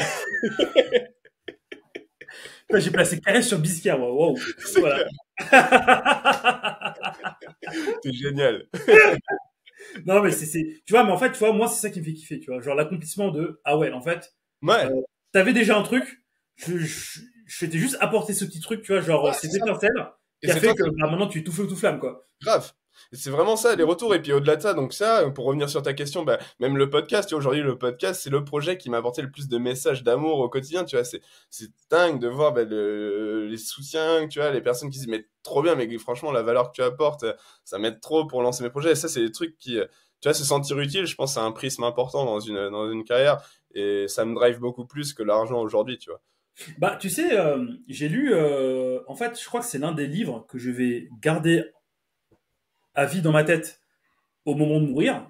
J'ai placé Caris sur Biscayne, moi. Wow. Voilà. C'est génial. Non, mais tu vois, mais en fait, tu vois, moi, c'est ça qui me fait kiffer, tu vois. Genre, l'accomplissement de, ah ouais, en fait. Ouais. T'avais déjà un truc. Je t'ai juste apporté ce petit truc, tu vois, genre, c'est étincelle qui a fait que, maintenant, tu es tout feu, tout flamme, quoi. Grave. C'est vraiment ça, les retours. Et puis au-delà de ça, donc ça, pour revenir sur ta question, même le podcast, tu vois, aujourd'hui, le podcast, c'est le projet qui m'a apporté le plus de messages d'amour au quotidien, tu vois. C'est dingue de voir les soutiens, tu vois, les personnes qui disent, mais trop bien, mais franchement, la valeur que tu apportes, ça m'aide trop pour lancer mes projets. Et ça, c'est des trucs qui, tu vois, se sentir utile, je pense, c'est un prisme important dans une carrière. Et ça me drive beaucoup plus que l'argent aujourd'hui, tu vois. Bah, tu sais, j'ai lu, en fait, je crois que c'est l'un des livres que je vais garder à vie dans ma tête au moment de mourir.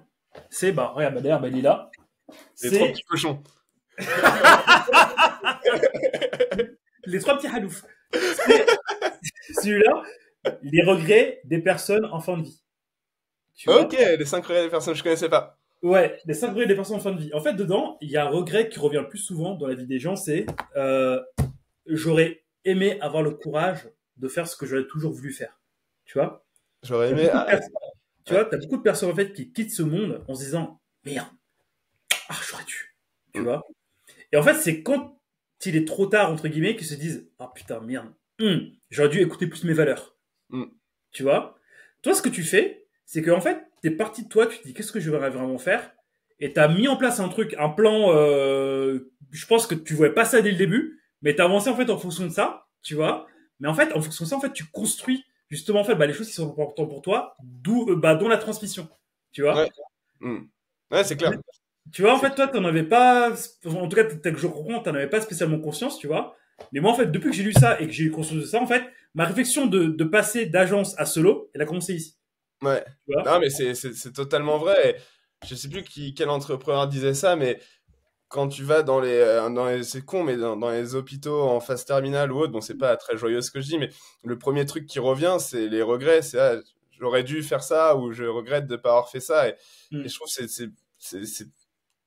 C'est, regarde, d'ailleurs, il est là. Les 3 petits cochons. Les 3 petits haloufs. Celui-là, les regrets des personnes en fin de vie. Ok, les 5 regrets des personnes, je connaissais pas. Ouais, les 5 regrets des personnes en fin de vie. En fait, dedans, il y a un regret qui revient le plus souvent dans la vie des gens, c'est j'aurais aimé avoir le courage de faire ce que j'aurais toujours voulu faire. Tu vois? J'aurais aimé. Tu vois, t'as beaucoup de personnes en fait qui quittent ce monde en se disant merde, j'aurais dû. Tu vois? Et en fait, c'est quand il est trop tard entre guillemets qu'ils se disent putain merde, j'aurais dû écouter plus mes valeurs. Tu vois? Toi, ce que tu fais, c'est que en fait, t'es parti de toi, tu te dis qu'est-ce que je vais vraiment faire, et t'as mis en place un truc, un plan. Je pense que tu voyais pas ça dès le début, mais t'as avancé en fait en fonction de ça, tu vois. Mais en fait, en fonction de ça, en fait, tu construis justement en fait les choses qui sont importantes pour toi, dont la transmission, tu vois. Ouais, c'est clair. Tu vois, en fait, toi, t'en avais pas, en tout cas, que je comprends, t'en avais pas spécialement conscience, tu vois. Mais moi, en fait, depuis que j'ai lu ça et que j'ai eu conscience de ça, en fait, ma réflexion de passer d'agence à solo, elle a commencé ici. Ouais. Non, mais c'est totalement vrai. Et je sais plus quel entrepreneur disait ça, mais quand tu vas c'est con, mais dans les hôpitaux en phase terminale ou autre, bon, c'est pas très joyeux ce que je dis, mais le premier truc qui revient, c'est les regrets. C'est, ah, j'aurais dû faire ça ou je regrette de pas avoir fait ça. Et je trouve que c'est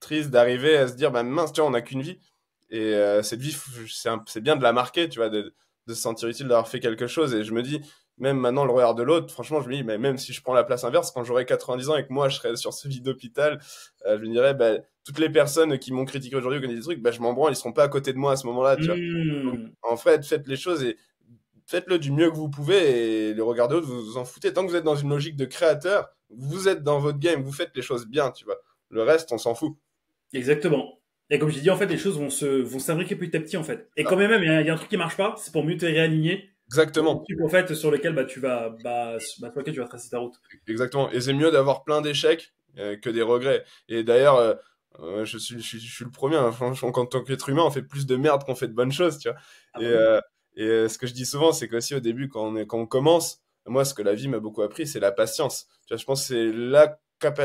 triste d'arriver à se dire, bah mince, tu vois, on n'a qu'une vie. Et cette vie, c'est bien de la marquer, tu vois, de se sentir utile d'avoir fait quelque chose. Et je me dis, même maintenant, le regard de l'autre, franchement, je me dis, mais même si je prends la place inverse, quand j'aurai 90 ans et que moi, je serai sur ce lit d'hôpital, je me dirais, bah, toutes les personnes qui m'ont critiqué aujourd'hui ou qui ont dit des trucs, bah, je m'en branle, ils seront pas à côté de moi à ce moment-là, tu vois. Donc, en fait, faites les choses et faites-le du mieux que vous pouvez et le regard de l'autre, vous vous en foutez. Tant que vous êtes dans une logique de créateur, vous êtes dans votre game, vous faites les choses bien, tu vois. Le reste, on s'en fout. Exactement. Et comme je dis, en fait, les choses vont s'imbriquer petit à petit, en fait. Et quand même, il y a un truc qui marche pas, c'est pour mieux te réaligner. Exactement. Un truc, en fait, sur lequel sur lequel tu vas tracer ta route. Exactement. Et c'est mieux d'avoir plein d'échecs que des regrets. Et d'ailleurs, je suis le premier. Hein, franchement, en tant qu'être humain, on fait plus de merde qu'on fait de bonnes choses, tu vois. Ce que je dis souvent, c'est qu'aussi au début, quand on commence, moi, ce que la vie m'a beaucoup appris, c'est la patience. Tu vois, je pense que c'est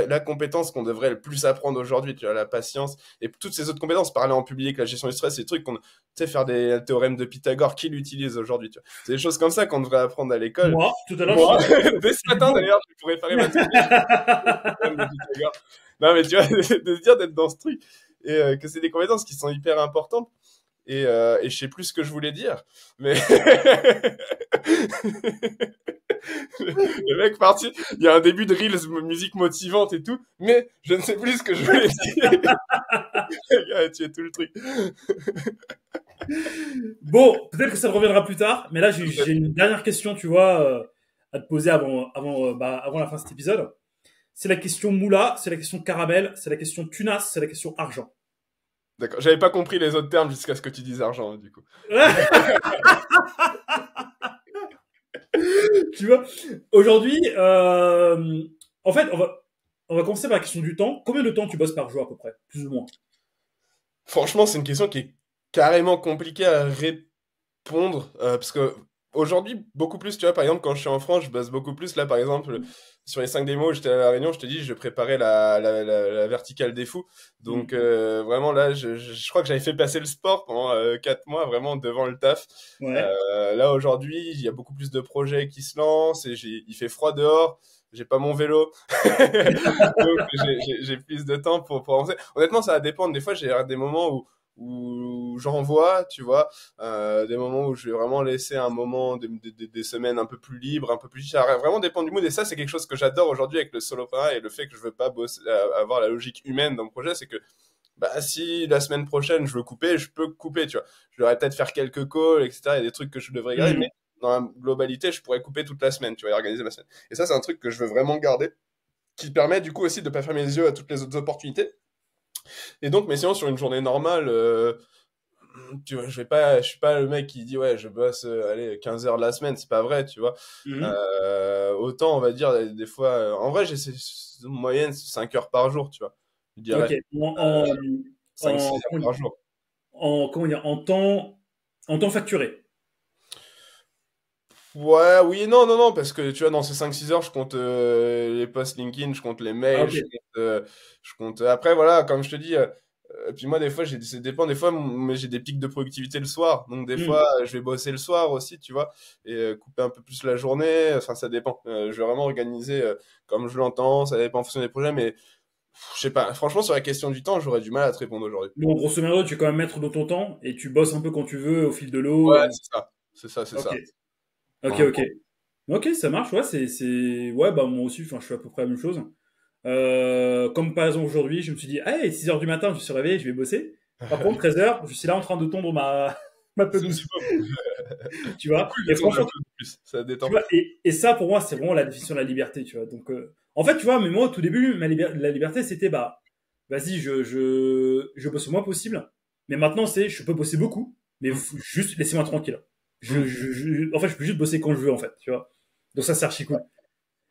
la compétence qu'on devrait le plus apprendre aujourd'hui, tu vois, la patience et toutes ces autres compétences, parler en public, la gestion du stress, ces trucs tu sais, faire des théorèmes de Pythagore, qui l'utilise aujourd'hui, tu vois. C'est des choses comme ça qu'on devrait apprendre à l'école. Moi, tout à l'heure, dès ce matin d'ailleurs, je pourrais faire ma théorème de Pythagore. Non, mais tu vois, de se dire d'être dans ce truc et que c'est des compétences qui sont hyper importantes. Et je sais plus ce que je voulais dire, mais le mec parti, il y a un début de Reels, musique motivante et tout, mais je ne sais plus ce que je voulais dire. Le gars a tué tout le truc. Bon, peut-être que ça reviendra plus tard, mais là j'ai une dernière question, tu vois, à te poser avant la fin de cet épisode. C'est la question moula, c'est la question caramel, c'est la question tunas, c'est la question argent. D'accord, j'avais pas compris les autres termes jusqu'à ce que tu dises argent, du coup. Tu vois, aujourd'hui, en fait, on va commencer par la question du temps. Combien de temps tu bosses par jour à peu près, plus ou moins? Franchement, c'est une question qui est carrément compliquée à répondre parce que aujourd'hui, beaucoup plus, tu vois, par exemple, quand je suis en France, je bosse beaucoup plus. Là, par exemple, sur les 5 démos où j'étais à La Réunion, je te dis, je préparais la verticale des fous. Donc, vraiment, là, je crois que j'avais fait passer le sport pendant 4 mois, vraiment devant le taf. Ouais. Là, aujourd'hui, il y a beaucoup plus de projets qui se lancent et il fait froid dehors. J'ai pas mon vélo. Donc, j'ai plus de temps pour avancer. Honnêtement, ça va dépendre. Des fois, j'ai des moments où j'envoie, tu vois, des moments où je vais vraiment laisser un moment, des semaines un peu plus libres, un peu plus, ça va vraiment dépendre du mood. Et ça, c'est quelque chose que j'adore aujourd'hui avec le solopreneur et le fait que je veux pas avoir la logique humaine dans le projet, c'est que, bah, si la semaine prochaine je veux couper, je peux couper, tu vois. Je devrais peut-être faire quelques calls, etc. Il y a des trucs que je devrais garder, mais dans la globalité, je pourrais couper toute la semaine, tu vois, et organiser ma semaine. Et ça, c'est un truc que je veux vraiment garder, qui permet du coup aussi de pas fermer les yeux à toutes les autres opportunités. Et donc, mais sinon, sur une journée normale, tu vois, je suis pas le mec qui dit, ouais, je bosse, allez, 15 heures de la semaine, c'est pas vrai, tu vois. Autant, on va dire, des fois, en vrai, j'essaie, en moyenne, 5 heures par jour, tu vois. Je dirais. Ok. 5-6 heures par jour. Comment dire, en temps facturé. Ouais, oui, non, parce que tu vois, dans ces 5-6 heures, je compte les posts LinkedIn, je compte les mails, Ok. je compte. Après, voilà, comme je te dis, puis moi, des fois, ça dépend, des fois, mais j'ai des pics de productivité le soir. Donc, des fois, je vais bosser le soir aussi, tu vois, et couper un peu plus la journée. Enfin, ça dépend. Je vais vraiment organiser comme je l'entends, ça dépend en fonction des projets, mais je sais pas. Franchement, sur la question du temps, j'aurais du mal à te répondre aujourd'hui. Bon, grosso merdo, tu es quand même maître de ton temps et tu bosses un peu quand tu veux au fil de l'eau. Ouais, c'est ça. C'est Ok. ça. Ok. Ok, ça marche, ouais, ouais, bah, moi aussi, enfin, je fais à peu près la même chose. Comme par exemple aujourd'hui, je me suis dit, hey, 6 heures du matin, je suis réveillé, je vais bosser. Par contre, 13 heures, je suis là en train de tondre ma pelouse. Tu vois? Cool Et de tourner un franchement, peu plus, ça détend. tu vois, et ça, pour moi, c'est vraiment la définition de la liberté, tu vois. Donc, en fait, tu vois, mais moi, au tout début, la liberté, c'était, bah, vas-y, je bosse le moins possible. Mais maintenant, je peux bosser beaucoup, mais juste laissez-moi tranquille. En fait, je peux juste bosser quand je veux, en fait, tu vois. Donc ça, c'est archi cool.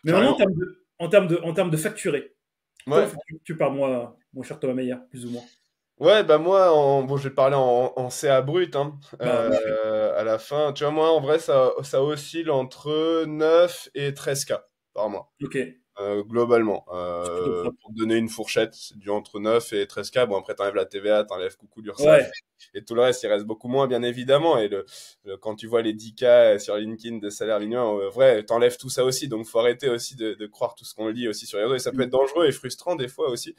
Mais maintenant, Carrément. en termes de facturer, comment Ouais. tu pars, moi, mon cher Thomas Meyer, plus ou moins? Ouais, bah moi, bon, je vais te parler en CA brut, hein. Bah, bien sûr. À la fin, tu vois, moi, en vrai, ça oscille entre 9 et 13K par mois. Ok. Globalement. Pour te donner une fourchette, c'est du entre 9 et 13K. Bon, après, t'enlèves la TVA, t'enlèves coucou l'URSSAF. Ouais. Et tout le reste, il reste beaucoup moins, bien évidemment. Et quand tu vois les 10K sur LinkedIn de salaire minimum, vrai, t'enlèves tout ça aussi. Donc, faut arrêter aussi de croire tout ce qu'on lit aussi sur les réseaux. Et ça peut être dangereux et frustrant des fois aussi,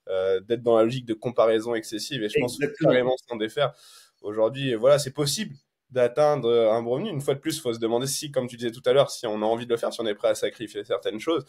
d'être dans la logique de comparaison excessive. Et je pense carrément s'en défaire. Aujourd'hui, voilà, c'est possible d'atteindre un bon revenu. Une fois de plus, il faut se demander si, comme tu disais tout à l'heure, si on a envie de le faire, si on est prêt à sacrifier certaines choses.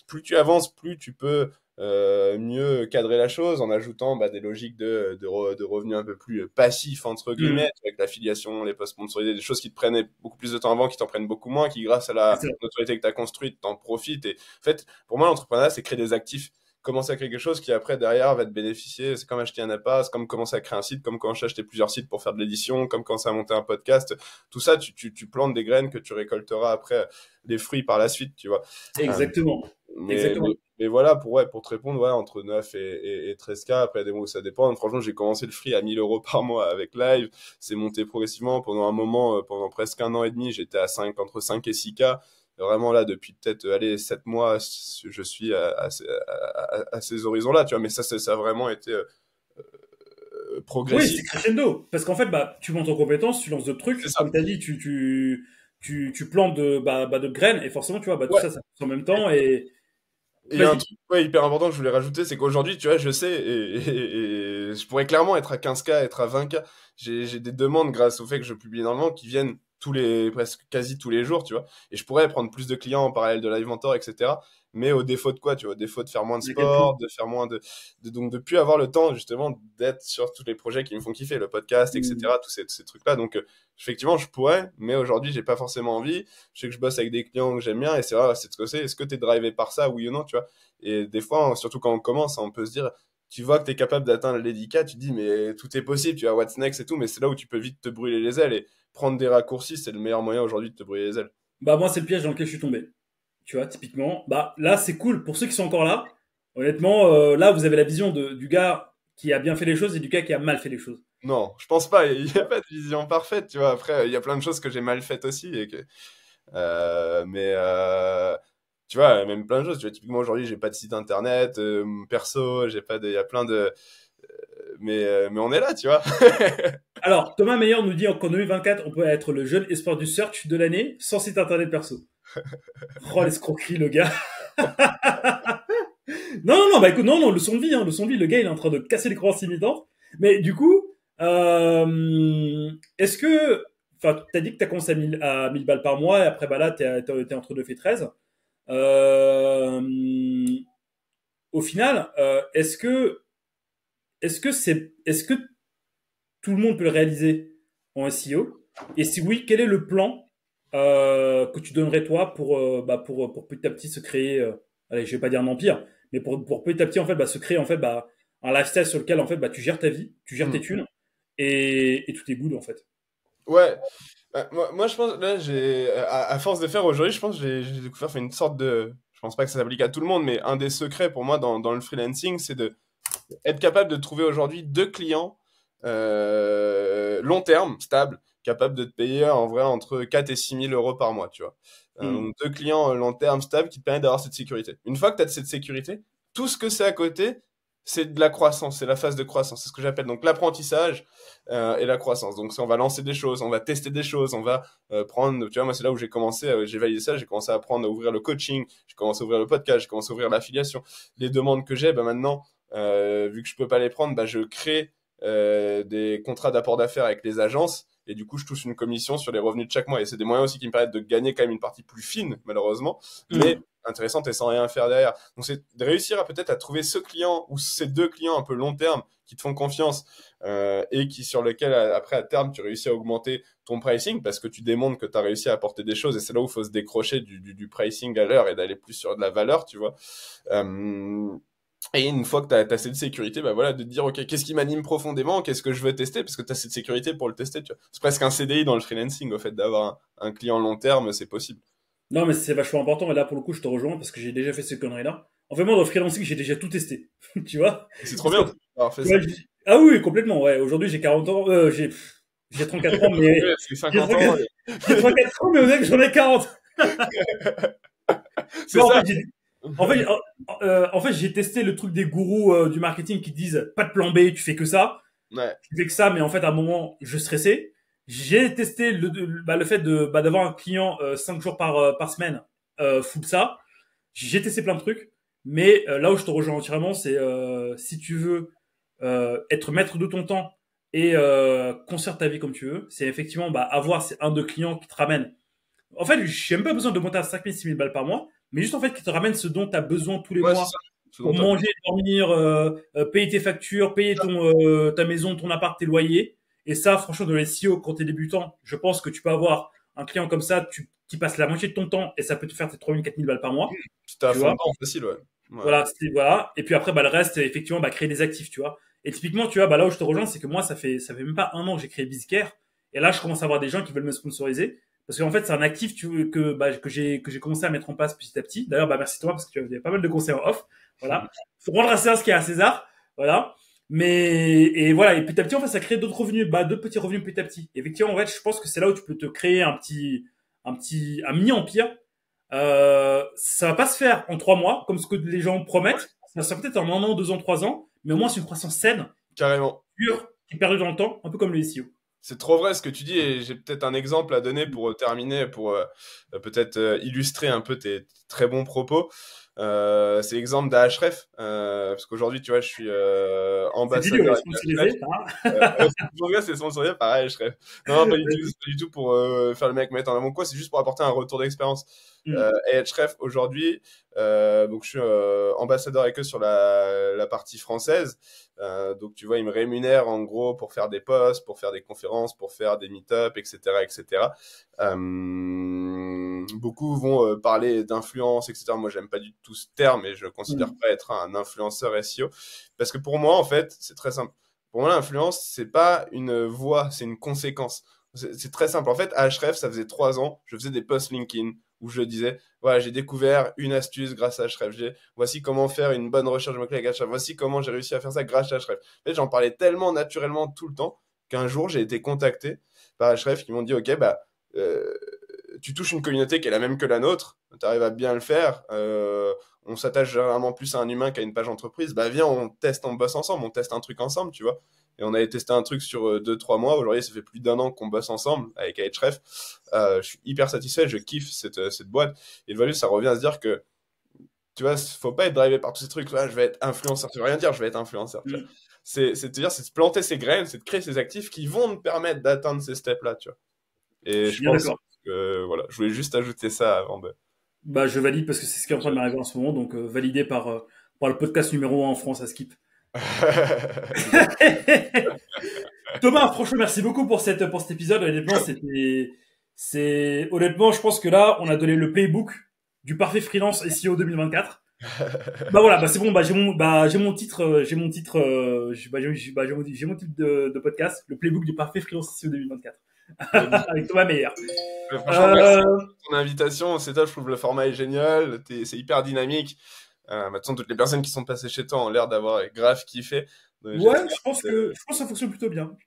Plus tu avances, plus tu peux mieux cadrer la chose en ajoutant des logiques de revenus un peu plus passifs, entre guillemets, avec l'affiliation, les posts sponsorisés, des choses qui te prenaient beaucoup plus de temps avant, qui t'en prennent beaucoup moins, qui, grâce à la notoriété que tu as construite, t'en profites. Et en fait, pour moi, l'entrepreneuriat, c'est créer des actifs. Commencer à créer quelque chose qui après derrière va te bénéficier. C'est comme acheter un appart, c'est comme commencer à créer un site, comme quand j'ai acheté plusieurs sites pour faire de l'édition, comme commencer à monter un podcast. Tout ça, tu plantes des graines que tu récolteras après les fruits par la suite, tu vois. Exactement. Mais voilà, pour te répondre, ouais, entre 9 et 13K, après des mots, ça dépend. Franchement, j'ai commencé le free à 1 000 € par mois avec Live. C'est monté progressivement. Pendant un moment, pendant presque 1 an et demi, j'étais à entre 5 et 6K. Vraiment là, depuis peut-être 7 mois, je suis à ces horizons-là, tu vois. Mais ça a vraiment été progressif. Oui, c'est crescendo. Parce qu'en fait, tu montes en compétences, tu lances d'autres trucs. Comme tu as dit, tu plantes de graines et forcément, tu vois, tout ça pousse en même temps. Et il y a un truc hyper important que je voulais rajouter, c'est qu'aujourd'hui, tu vois, je sais, et je pourrais clairement être à 15K, être à 20K. J'ai des demandes grâce au fait que je publie énormément qui viennent quasi tous les jours, tu vois. Et je pourrais prendre plus de clients en parallèle de Live Mentor, etc. Mais au défaut de quoi, tu vois, au défaut de faire moins de sport, de faire moins donc de plus avoir le temps, justement, d'être sur tous les projets qui me font kiffer, le podcast, etc., tous ces trucs-là. Donc, effectivement, je pourrais, mais aujourd'hui, j'ai pas forcément envie. Je sais que je bosse avec des clients que j'aime bien et c'est vrai, c'est ce que c'est. Est-ce que t'es drivé par ça, oui ou non, tu vois? Et des fois, surtout quand on commence, on peut se dire, tu vois que tu es capable d'atteindre les 10K, tu te dis, mais tout est possible, tu vois, what's next et tout, mais c'est là où tu peux vite te brûler les ailes et prendre des raccourcis, c'est le meilleur moyen aujourd'hui de te brûler les ailes. Moi, c'est le piège dans lequel je suis tombé. Tu vois, typiquement. Là, c'est cool. Pour ceux qui sont encore là, honnêtement, là, vous avez la vision du gars qui a bien fait les choses et du gars qui a mal fait les choses. Non, je pense pas. Il n'y a pas de vision parfaite, tu vois. Après, il y a plein de choses que j'ai mal faites aussi et que... tu vois, même plein de choses. Tu vois, typiquement, aujourd'hui, j'ai pas de site internet, perso, j'ai pas de... Il y a plein de... mais on est là, tu vois. Alors, Thomas Meyer nous dit qu'en 2024, on peut être le jeune espoir du search de l'année sans site internet perso. Oh, l'escroquerie, le gars. non, écoute, non, leçon de vie, le gars, il est en train de casser les croyances limitantes. Mais du coup, est-ce que, t'as dit que t'as commencé à 1000 balles par mois, et après, là, t'es entre 9 et 13. Au final, est-ce que tout le monde peut le réaliser en SEO? Et si oui, quel est le plan que tu donnerais toi pour petit à petit se créer, allez, je vais pas dire un empire, mais pour petit à petit en fait se créer en fait un lifestyle sur lequel en fait tu gères ta vie, tu gères tes thunes et tout est good en fait. Ouais. Moi je pense là à force de faire aujourd'hui, je pense que j'ai découvert une sorte de, je pense pas que ça s'applique à tout le monde, mais un des secrets pour moi dans le freelancing, c'est de être capable de trouver aujourd'hui 2 clients long terme, stables, capables de te payer en vrai entre 4 et 6 000 € par mois, tu vois. Donc 2 clients long terme, stables, qui te permettent d'avoir cette sécurité. Une fois que tu as cette sécurité, tout ce que c'est à côté, c'est de la croissance, c'est la phase de croissance, c'est ce que j'appelle donc l'apprentissage et la croissance. Donc on va lancer des choses, on va tester des choses, on va prendre, tu vois, moi c'est là où j'ai commencé, j'ai validé ça, j'ai commencé à apprendre à ouvrir le coaching, j'ai commencé à ouvrir le podcast, j'ai commencé à ouvrir l'affiliation. Les demandes que j'ai, maintenant, vu que je peux pas les prendre, je crée des contrats d'apport d'affaires avec les agences et du coup je touche une commission sur les revenus de chaque mois et c'est des moyens aussi qui me permettent de gagner quand même une partie plus fine malheureusement mais intéressante et sans rien faire derrière. Donc c'est de réussir à trouver ce client ou ces 2 clients un peu long terme qui te font confiance et qui sur lequel après à terme tu réussis à augmenter ton pricing parce que tu démontres que tu as réussi à apporter des choses et c'est là où il faut se décrocher du pricing à l'heure et d'aller plus sur de la valeur, tu vois. Et une fois que tu as cette sécurité, de te dire, ok, qu'est-ce qui m'anime profondément, qu'est-ce que je veux tester, parce que tu as cette sécurité pour le tester, tu vois. C'est presque un CDI dans le freelancing, au fait, d'avoir un client long terme, c'est possible. Non, mais c'est vachement important, et là, pour le coup, je te rejoins, parce que j'ai déjà fait ces conneries-là. En fait, moi, dans le freelancing, j'ai déjà tout testé, tu vois. C'est trop bien d'avoir fait ça. Ah oui, complètement, ouais. Aujourd'hui, j'ai 40 ans, j'ai 34 ans, mais... J'ai 50 ans. J'ai 34 ans, mais on dirait que j'en ai 40. C'est ça. En fait, j'ai testé le truc des gourous du marketing qui disent pas de plan B, tu fais que ça. Ouais. Tu fais que ça, mais en fait, à un moment, je stressais. J'ai testé le fait d'avoir un client 5 jours par semaine, full ça. J'ai testé plein de trucs, mais là où je te rejoins entièrement, c'est si tu veux être maître de ton temps et construire ta vie comme tu veux, c'est effectivement avoir ces 1-2 clients qui te ramènent. En fait, j'ai même pas besoin de monter à 5 000, 6 000 balles par mois, mais juste en fait qui te ramènent ce dont tu as besoin tous les Ouais, c'est mois ça. Ce pour dont t'as- manger, dormir, payer tes factures, payer ta maison, ton appart, tes loyers. Et ça, franchement, dans les SEO, quand tu es débutant, je pense que tu peux avoir un client comme ça, qui passe la moitié de ton temps et ça peut te faire tes 3 000, 4 000 balles par mois. Si t'es à Tu fond vois. dedans, facile, ouais. Ouais. Voilà, voilà. Et puis après, le reste, effectivement, créer des actifs, tu vois. Et typiquement, tu vois, là où je te rejoins, c'est que moi, ça fait même pas 1 an que j'ai créé BizCare. Et là, je commence à avoir des gens qui veulent me sponsoriser. Parce qu'en fait, c'est un actif que j'ai commencé à mettre en place petit à petit. D'ailleurs, merci toi, parce que tu avais pas mal de conseils en off. Voilà. Faut rendre à César ce qui est à César. Voilà. Et voilà. Et petit à petit, en fait, ça crée d'autres revenus, d'autres petits revenus petit à petit. Et effectivement, en fait, je pense que c'est là où tu peux te créer un mini-empire. Ça va pas se faire en 3 mois, comme ce que les gens promettent. Ça va peut-être en 1 an, 2 ans, 3 ans. Mais au moins, c'est une croissance saine, Carrément. pure, qui est perdue dans le temps, un peu comme le SEO. C'est trop vrai ce que tu dis et j'ai peut-être un exemple à donner pour terminer, pour peut-être illustrer un peu tes très bons propos. C'est l'exemple d'Ahref, parce qu'aujourd'hui, tu vois, je suis C'est dit, on ambassadeur est avec Ahref. sponsorisé, hein. Mon gars, c'est sponsorisé par Ahref. Non, pas du tout, c'est pas du tout pour faire le mec mettre en avant quoi, c'est juste pour apporter un retour d'expérience. Et Ahref, aujourd'hui, donc je suis ambassadeur avec eux sur la partie française. Donc tu vois, ils me rémunèrent en gros pour faire des posts, pour faire des conférences, pour faire des meet-up, etc., etc. Beaucoup vont parler d'influence, etc. Moi, j'aime pas du tout ce terme et je considère pas être un influenceur SEO parce que pour moi, en fait, c'est très simple. Pour moi, l'influence, c'est pas une voie, c'est une conséquence. C'est très simple. En fait, à Ahref, ça faisait 3 ans, je faisais des posts LinkedIn où je disais, voilà, j'ai découvert une astuce grâce à Ahref. Voici comment faire une bonne recherche de mots-clés avec Ahref. Voici comment j'ai réussi à faire ça grâce à Ahref. En fait, j'en parlais tellement naturellement tout le temps qu'un jour, j'ai été contacté par Ahref qui m'ont dit, OK, tu touches une communauté qui est la même que la nôtre, tu arrives à bien le faire, on s'attache généralement plus à un humain qu'à une page entreprise, viens, on teste, on bosse ensemble, on teste un truc ensemble, tu vois. Et on avait testé un truc sur 2-3 mois. Aujourd'hui, ça fait plus d'1 an qu'on bosse ensemble avec Ahref. Je suis hyper satisfait, je kiffe cette boîte. Et le value, ça revient à se dire que, tu vois, faut pas être drivé par tous ces trucs. Là, je vais être influenceur. Ça veut rien dire, je vais être influenceur. C'est te dire, c'est de planter ces graines, c'est de créer ces actifs qui vont te permettre d'atteindre ces steps-là, tu vois. Et je pense que, voilà, je voulais juste ajouter ça avant de... Je valide parce que c'est ce qui est en train de m'arriver en ce moment. Donc, validé par le podcast numéro 1 en France à Skip. Thomas, franchement, merci beaucoup pour cet épisode. Honnêtement, je pense que là, on a donné le playbook du parfait freelance SEO 2024. C'est bon. J'ai mon titre, j'ai mon titre de podcast, le playbook du parfait freelance SEO 2024. Avec Thomas Meyer. Franchement, merci pour ton invitation. C'est top, je trouve le format est génial. C'est hyper dynamique. Maintenant, toutes les personnes qui sont passées chez toi ont l'air d'avoir grave kiffé. Donc, je pense que ça fonctionne plutôt bien.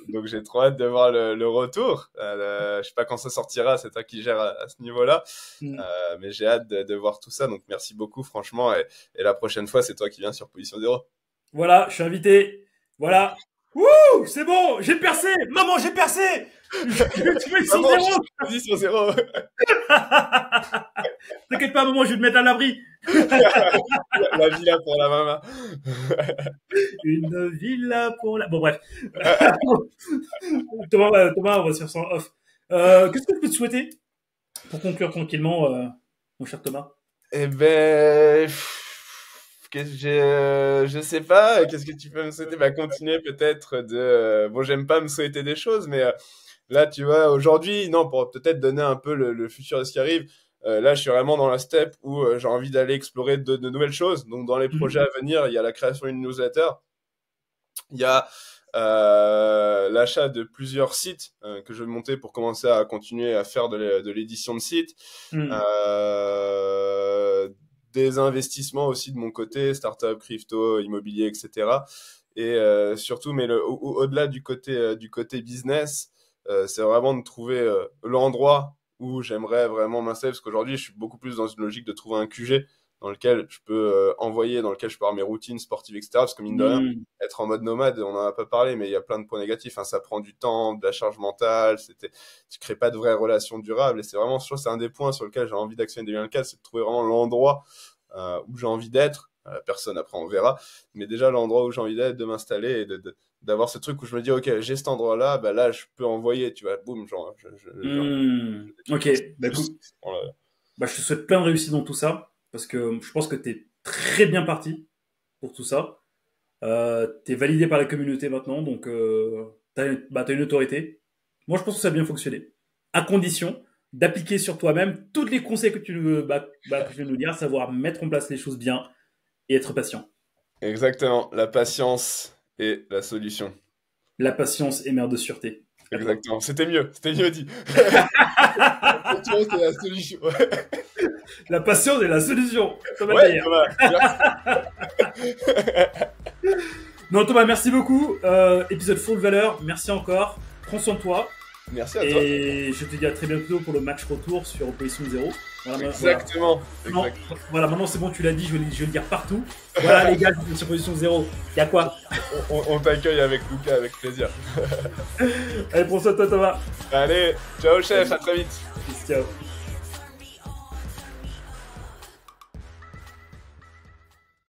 Donc j'ai trop hâte de voir le retour. Je sais pas quand ça sortira, c'est toi qui gères à ce niveau-là. Mais j'ai hâte de voir tout ça. Donc merci beaucoup, franchement. Et la prochaine fois, c'est toi qui viens sur Position Zéro. Voilà, je suis invité. Voilà. Wouh, c'est bon, j'ai percé. Maman, j'ai percé. Tu mets sur zéro. Position Zéro. T'inquiète pas, maman, je vais te mettre à l'abri. La villa pour la maman. Une villa pour la... Bon, bref. Thomas, on va se faire ça en off. Qu'est-ce que je peux te souhaiter pour conclure tranquillement, mon cher Thomas? Je sais pas, qu'est-ce que tu peux me souhaiter? Continuer peut-être de... Bon, j'aime pas me souhaiter des choses, mais là, tu vois, aujourd'hui, non, pour peut-être donner un peu le futur de ce qui arrive, là, je suis vraiment dans la step où j'ai envie d'aller explorer de nouvelles choses. Donc, dans les projets à venir, il y a la création d'une newsletter. Il y a l'achat de plusieurs sites que je vais monter pour commencer à continuer à faire de l'édition de sites. Des investissements aussi de mon côté, startup, crypto, immobilier, etc. Et surtout, mais au-delà du côté business, c'est vraiment de trouver l'endroit où j'aimerais vraiment m'installer, parce qu'aujourd'hui, je suis beaucoup plus dans une logique de trouver un QG. dans lequel je peux envoyer, dans lequel je peux avoir mes routines sportives, etc. Parce que mine de rien, être en mode nomade, on en a pas parlé, mais il y a plein de points négatifs. Hein. Ça prend du temps, de la charge mentale, tu crées pas de vraies relations durables. Et c'est vraiment, je trouve, c'est un des points sur lequel j'ai envie d'actionner 2024, c'est de trouver vraiment l'endroit où j'ai envie d'être. Personne, après, on verra. Mais déjà, l'endroit où j'ai envie d'être, de m'installer et d'avoir ce truc où je me dis, OK, j'ai cet endroit-là, bah là, je peux envoyer, tu vois, boum, genre. Ok, bah écoute, bah, je te souhaite plein de réussite dans tout ça, parce que je pense que tu es très bien parti pour tout ça. Tu es validé par la communauté maintenant, donc tu as une autorité. Moi, je pense que ça a bien fonctionné. À condition d'appliquer sur toi-même tous les conseils que tu viens de nous dire, savoir mettre en place les choses bien et être patient. Exactement, la patience est la solution. La patience est mère de sûreté. Exactement, c'était mieux dit. La patience est la solution. La patience est la solution. Thomas, merci. Non, Thomas, merci beaucoup. Épisode full valeur. Merci encore. Prends soin de toi. Merci à toi. Et je te dis à très bientôt pour le match retour sur Opposition 0. Voilà, Exactement. Voilà, maintenant c'est bon, tu l'as dit, je vais le dire partout. Voilà les gars, je suis sur Opposition 0. Y'a quoi? On t'accueille avec Lucas, avec plaisir. Allez, prends soin de toi, Thomas. Allez, ciao chef, à très vite. Ciao.